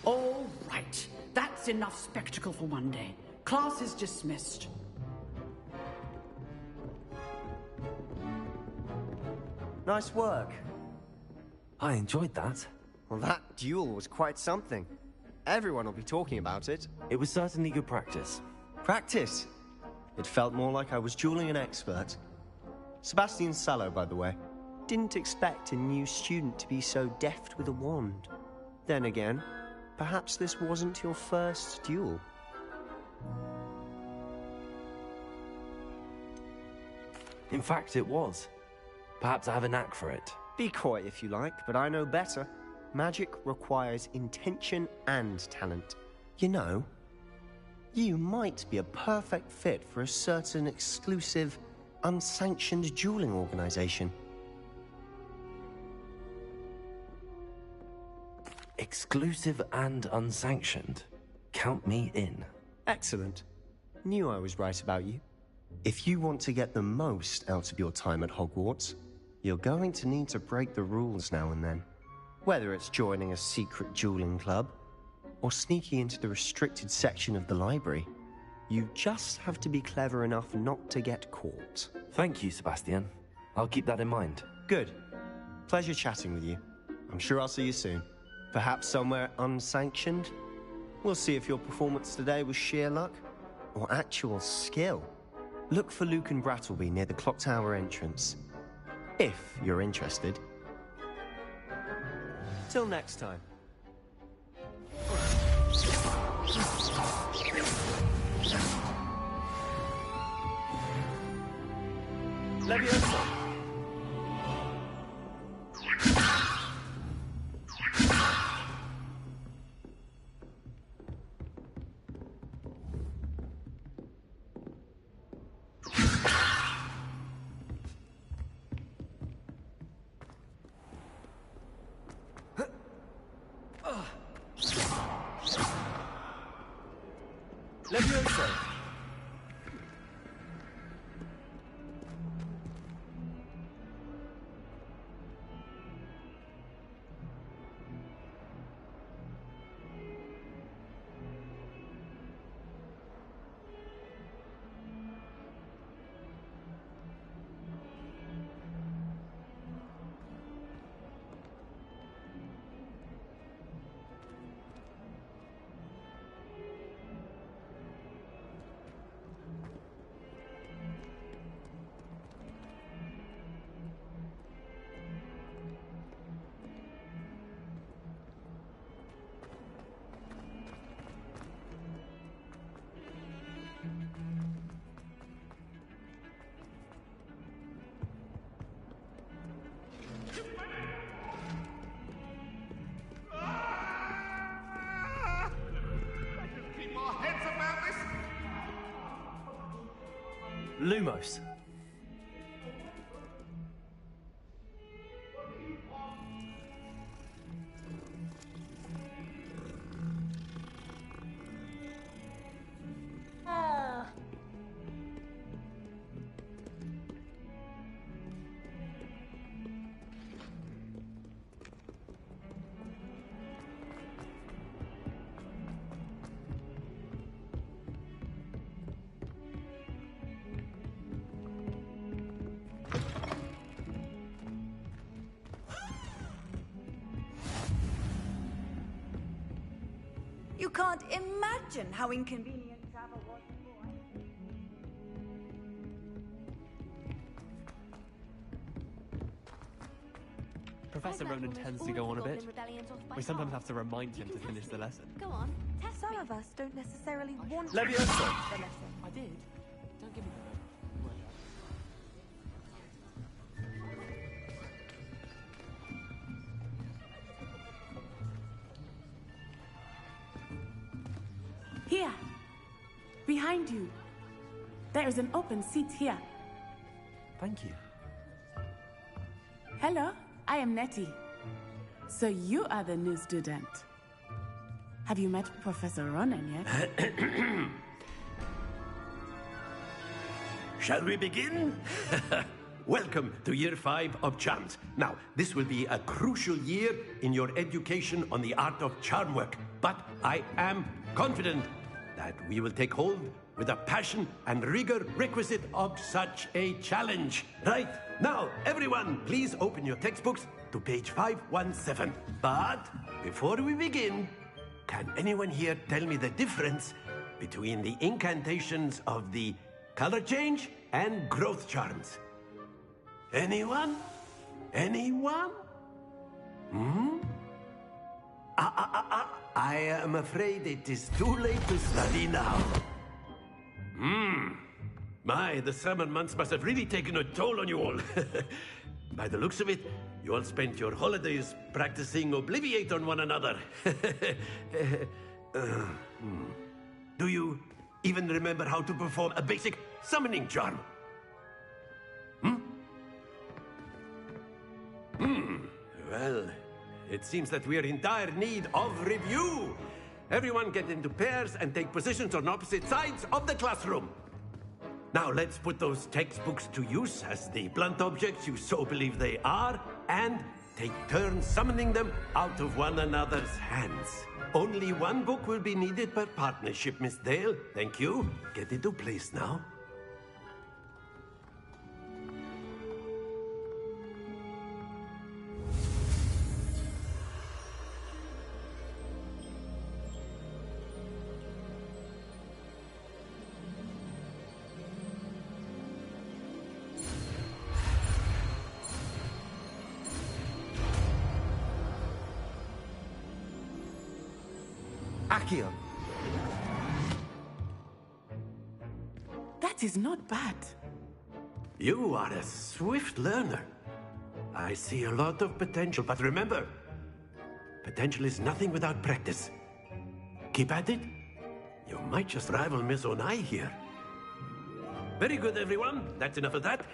All right. That's enough spectacle for one day. Class is dismissed. Nice work. I enjoyed that. Well, that duel was quite something. Everyone will be talking about it. It was certainly good practice. Practice? It felt more like I was dueling an expert. Sebastian Sallow, by the way. Didn't expect a new student to be so deft with a wand. Then again, perhaps this wasn't your first duel. In fact, it was. Perhaps I have a knack for it. Be coy if you like, but I know better. Magic requires intention and talent. You know, you might be a perfect fit for a certain exclusive, unsanctioned dueling organization. Exclusive and unsanctioned. Count me in. Excellent. Knew I was right about you. If you want to get the most out of your time at Hogwarts, you're going to need to break the rules now and then. Whether it's joining a secret dueling club, or sneaking into the restricted section of the library, you just have to be clever enough not to get caught. Thank you, Sebastian. I'll keep that in mind. Good. Pleasure chatting with you. I'm sure I'll see you soon. Perhaps somewhere unsanctioned? We'll see if your performance today was sheer luck, or actual skill. Look for Luke and Brattleby near the Clock Tower entrance. If you're interested. Till next time. Leviosa! Leviosa! Lumos. You can't imagine how inconvenient travel was before. Professor Ronan tends to go on a bit. We sometimes have to remind him to finish the lesson. Go on, test Some of us don't necessarily want to Leviosa! finish the lesson. I did. Don't give me Here, behind you. There is an open seat here. Thank you. Hello, I am Nettie. So you are the new student. Have you met Professor Ronan yet? Shall we begin? welcome to Year 5 of Charms. Now, this will be a crucial year in your education on the art of charm work, but I am confident that we will take hold with the passion and rigor requisite of such a challenge. Right, now, everyone, please open your textbooks to page 517. But before we begin, can anyone here tell me the difference between the incantations of the color change and growth charms? Anyone? Anyone? I am afraid it is too late to study now. My, the summer months must have really taken a toll on you all. By the looks of it, you all spent your holidays practicing Obliviate on one another. Do you even remember how to perform a basic summoning charm? Well, it seems that we are in dire need of review. Everyone get into pairs and take positions on opposite sides of the classroom. Now let's put those textbooks to use as the blunt objects you so believe they are, and take turns summoning them out of one another's hands. Only one book will be needed per partnership, Miss Dale. Thank you. Get into place now. Accio. That is not bad. You are a swift learner. I see a lot of potential, but remember, potential is nothing without practice. Keep at it. You might just rival Miss Onai here. Very good, everyone. That's enough of that.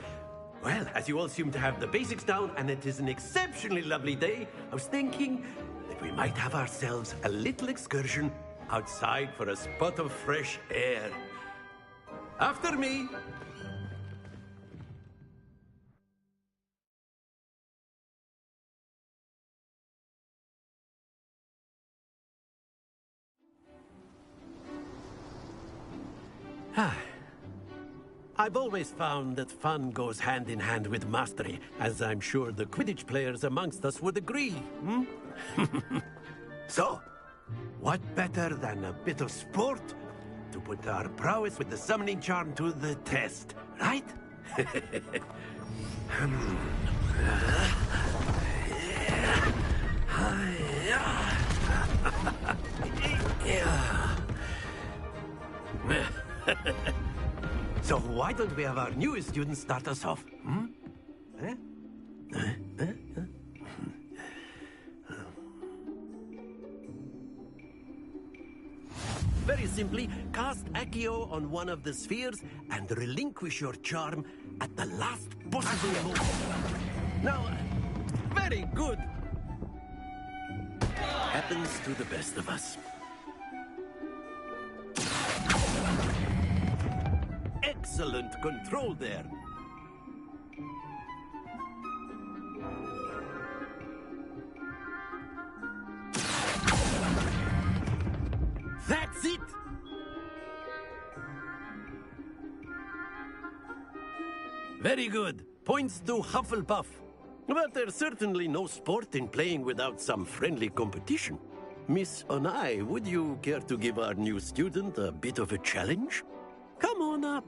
Well, as you all seem to have the basics down, and it is an exceptionally lovely day, I was thinking that we might have ourselves a little excursion outside for a spot of fresh air. After me. I've always found that fun goes hand in hand with mastery, as I'm sure the Quidditch players amongst us would agree. So, what better than a bit of sport to put our prowess with the summoning charm to the test, right? So why don't we have our newest student start us off? Very simply, cast Accio on one of the spheres and relinquish your charm at the last possible moment. Now, very good. Happens to the best of us. Excellent control there. That's it! Very good. Points to Hufflepuff. But there's certainly no sport in playing without some friendly competition. Miss Onai, would you care to give our new student a bit of a challenge? Come on up.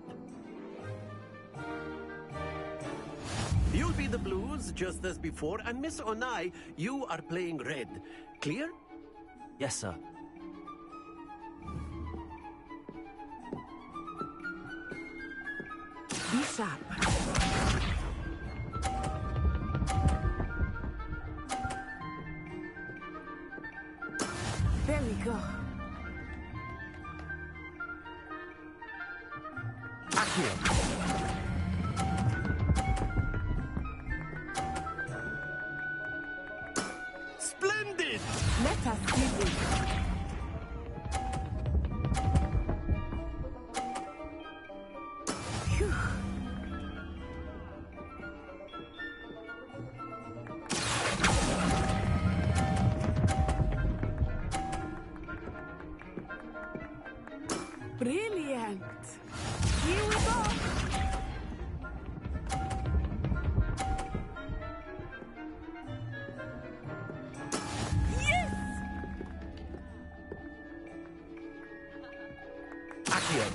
You'll be the blues, just as before, and Miss Onai, you are playing red. Clear? Yes, sir. Be sharp. There we go. Accio. Splendid! Let us do this. Brilliant. Here we go. Yes! Accio.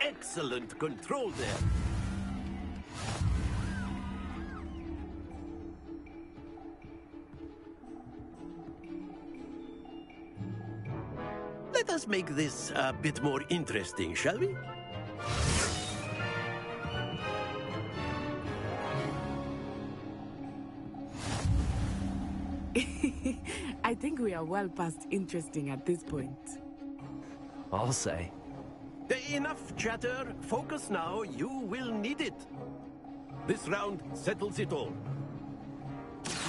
Excellent control there. Let us make this a bit more interesting, shall we? I think we are well past interesting at this point. I'll say. Enough chatter. Focus now. You will need it. This round settles it all.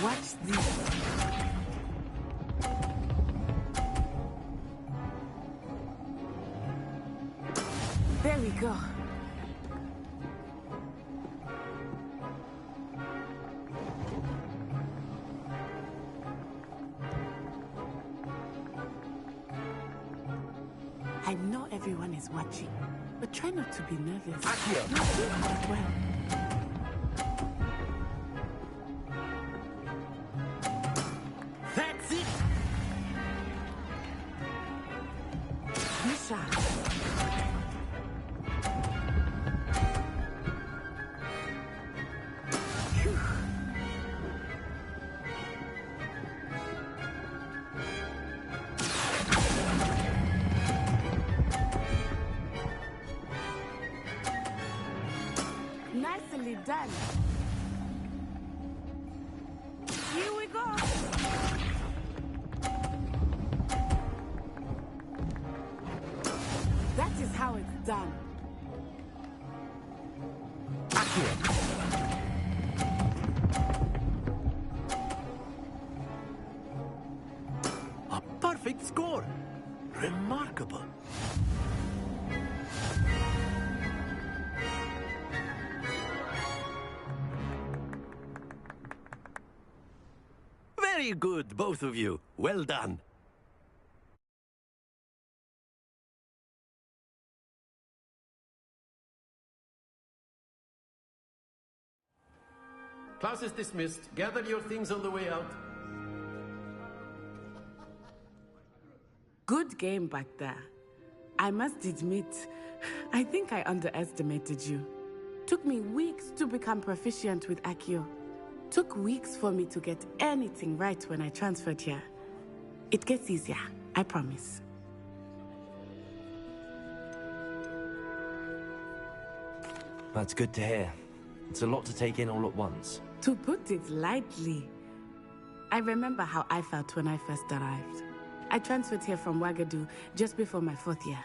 Watch this. There we go. I know everyone is watching, but try not to be nervous. Accio. Not do that well. That's it. Misha. Nicely done. Here we go. That is how it's done. A perfect score. Remarkable. Very good, both of you. Well done. Class is dismissed. Gather your things on the way out. Good game back there. I must admit, I think I underestimated you. Took me weeks to become proficient with Accio. Took weeks for me to get anything right when I transferred here. It gets easier, I promise. That's good to hear. It's a lot to take in all at once. To put it lightly, I remember how I felt when I first arrived. I transferred here from Ouagadougou just before my 4th year.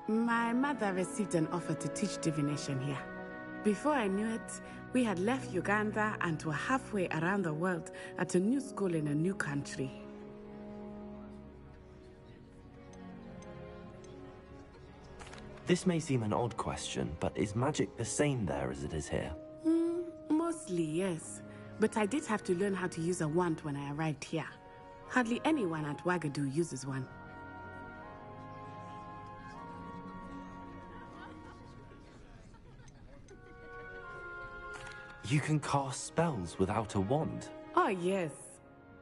My mother received an offer to teach divination here. Before I knew it, we had left Uganda and were halfway around the world at a new school in a new country. This may seem an odd question, but is magic the same there as it is here? Mostly, yes. But I did have to learn how to use a wand when I arrived here. Hardly anyone at Ouagadougou uses one. You can cast spells without a wand? Oh, yes.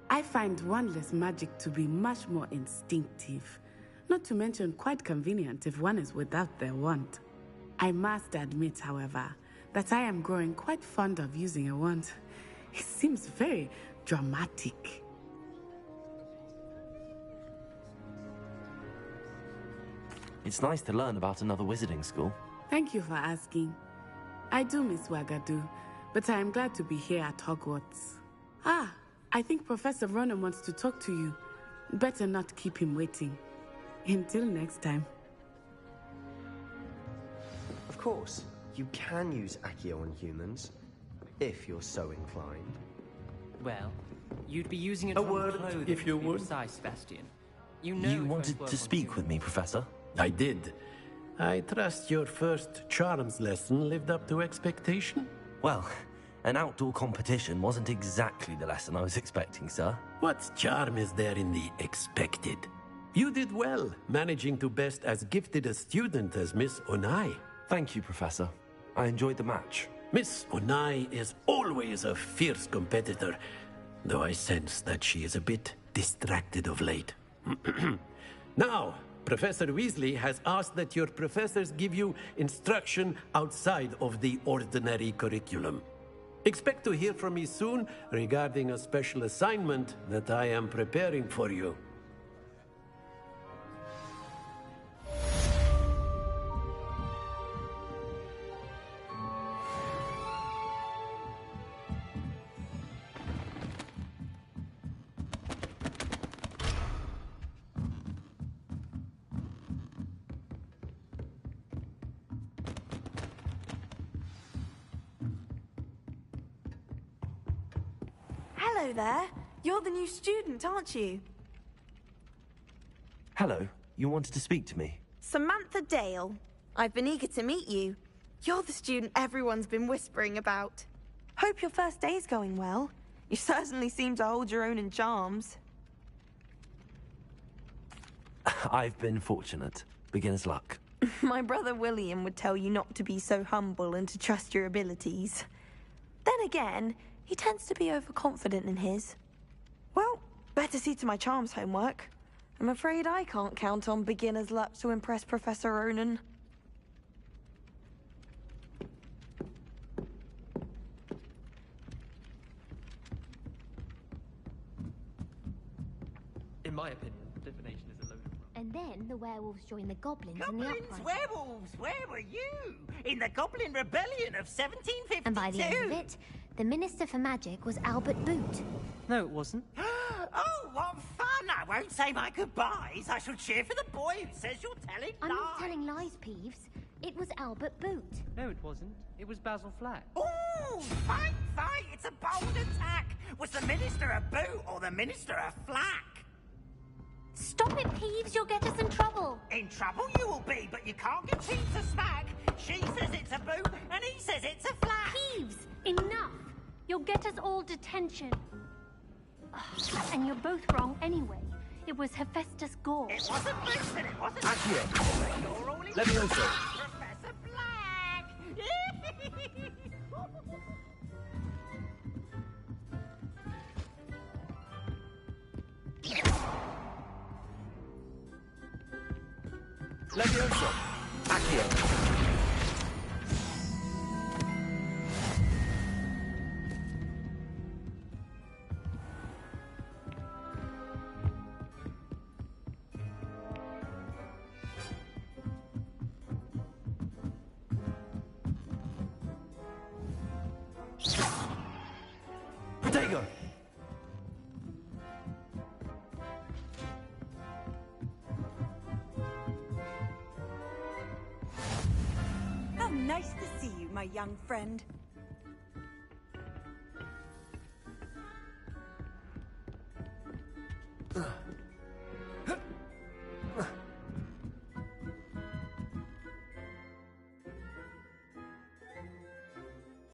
I find wandless magic to be much more instinctive. Not to mention quite convenient if one is without their wand. I must admit, however, that I am growing quite fond of using a wand. It seems very dramatic. It's nice to learn about another wizarding school. Thank you for asking. I do miss Ouagadougou, but I am glad to be here at Hogwarts. Ah, I think Professor Ronan wants to talk to you. Better not keep him waiting. Until next time. Of course, you can use Accio on humans, if you're so inclined. Well, you'd be using it A on word, clothing, if you to be would. precise, Sebastian. You know You it wanted won't work to on speak humans. with me, Professor? I did. I trust your first charms lesson lived up to expectation? Well, An outdoor competition wasn't exactly the lesson I was expecting, sir. What charm is there in the expected? You did well, managing to best as gifted a student as Miss Onai. Thank you, Professor. I enjoyed the match. Miss Onai is always a fierce competitor, though I sense that she is a bit distracted of late. Now, Professor Weasley has asked that your professors give you instruction outside of the ordinary curriculum. Expect to hear from me soon regarding a special assignment that I am preparing for you. Hello there. You're the new student, aren't you? Hello, you wanted to speak to me? Samantha Dale. I've been eager to meet you. You're the student everyone's been whispering about. Hope your first day's going well. You certainly seem to hold your own in charms. I've been fortunate. Beginner's luck. My brother William would tell you not to be so humble and to trust your abilities. Then again, he tends to be overconfident in his. Well, better see to my charms homework. I'm afraid I can't count on beginner's luck to impress Professor Ronan. In my opinion, divination is a load of rubbish. And then the werewolves joined the goblins in the Goblins, uprising. werewolves, where were you? In the Goblin Rebellion of 1752. And by the end of it, the Minister for Magic was Albert Boot. No, it wasn't. Oh, what fun! I won't say my goodbyes. I shall cheer for the boy who says you're telling I'm lies. not telling lies, Peeves. It was Albert Boot. No, it wasn't. It was Basil Flack. Ooh, fight, fight! It's a bold attack. Was the Minister a boot or the Minister a flack? Stop it, Peeves. You'll get us in trouble. In trouble you will be, but you can't get Peeves to smack. She says it's a boot, and he says it's a flack. Peeves, enough. You'll get us all detention. And you're both wrong anyway. It was Hephaestus Gore. It wasn't Boots and it wasn't... Accio. You're all in Levioso. Professor Black! Levioso. Accio. Protego. How nice to see you, my young friend. Ugh.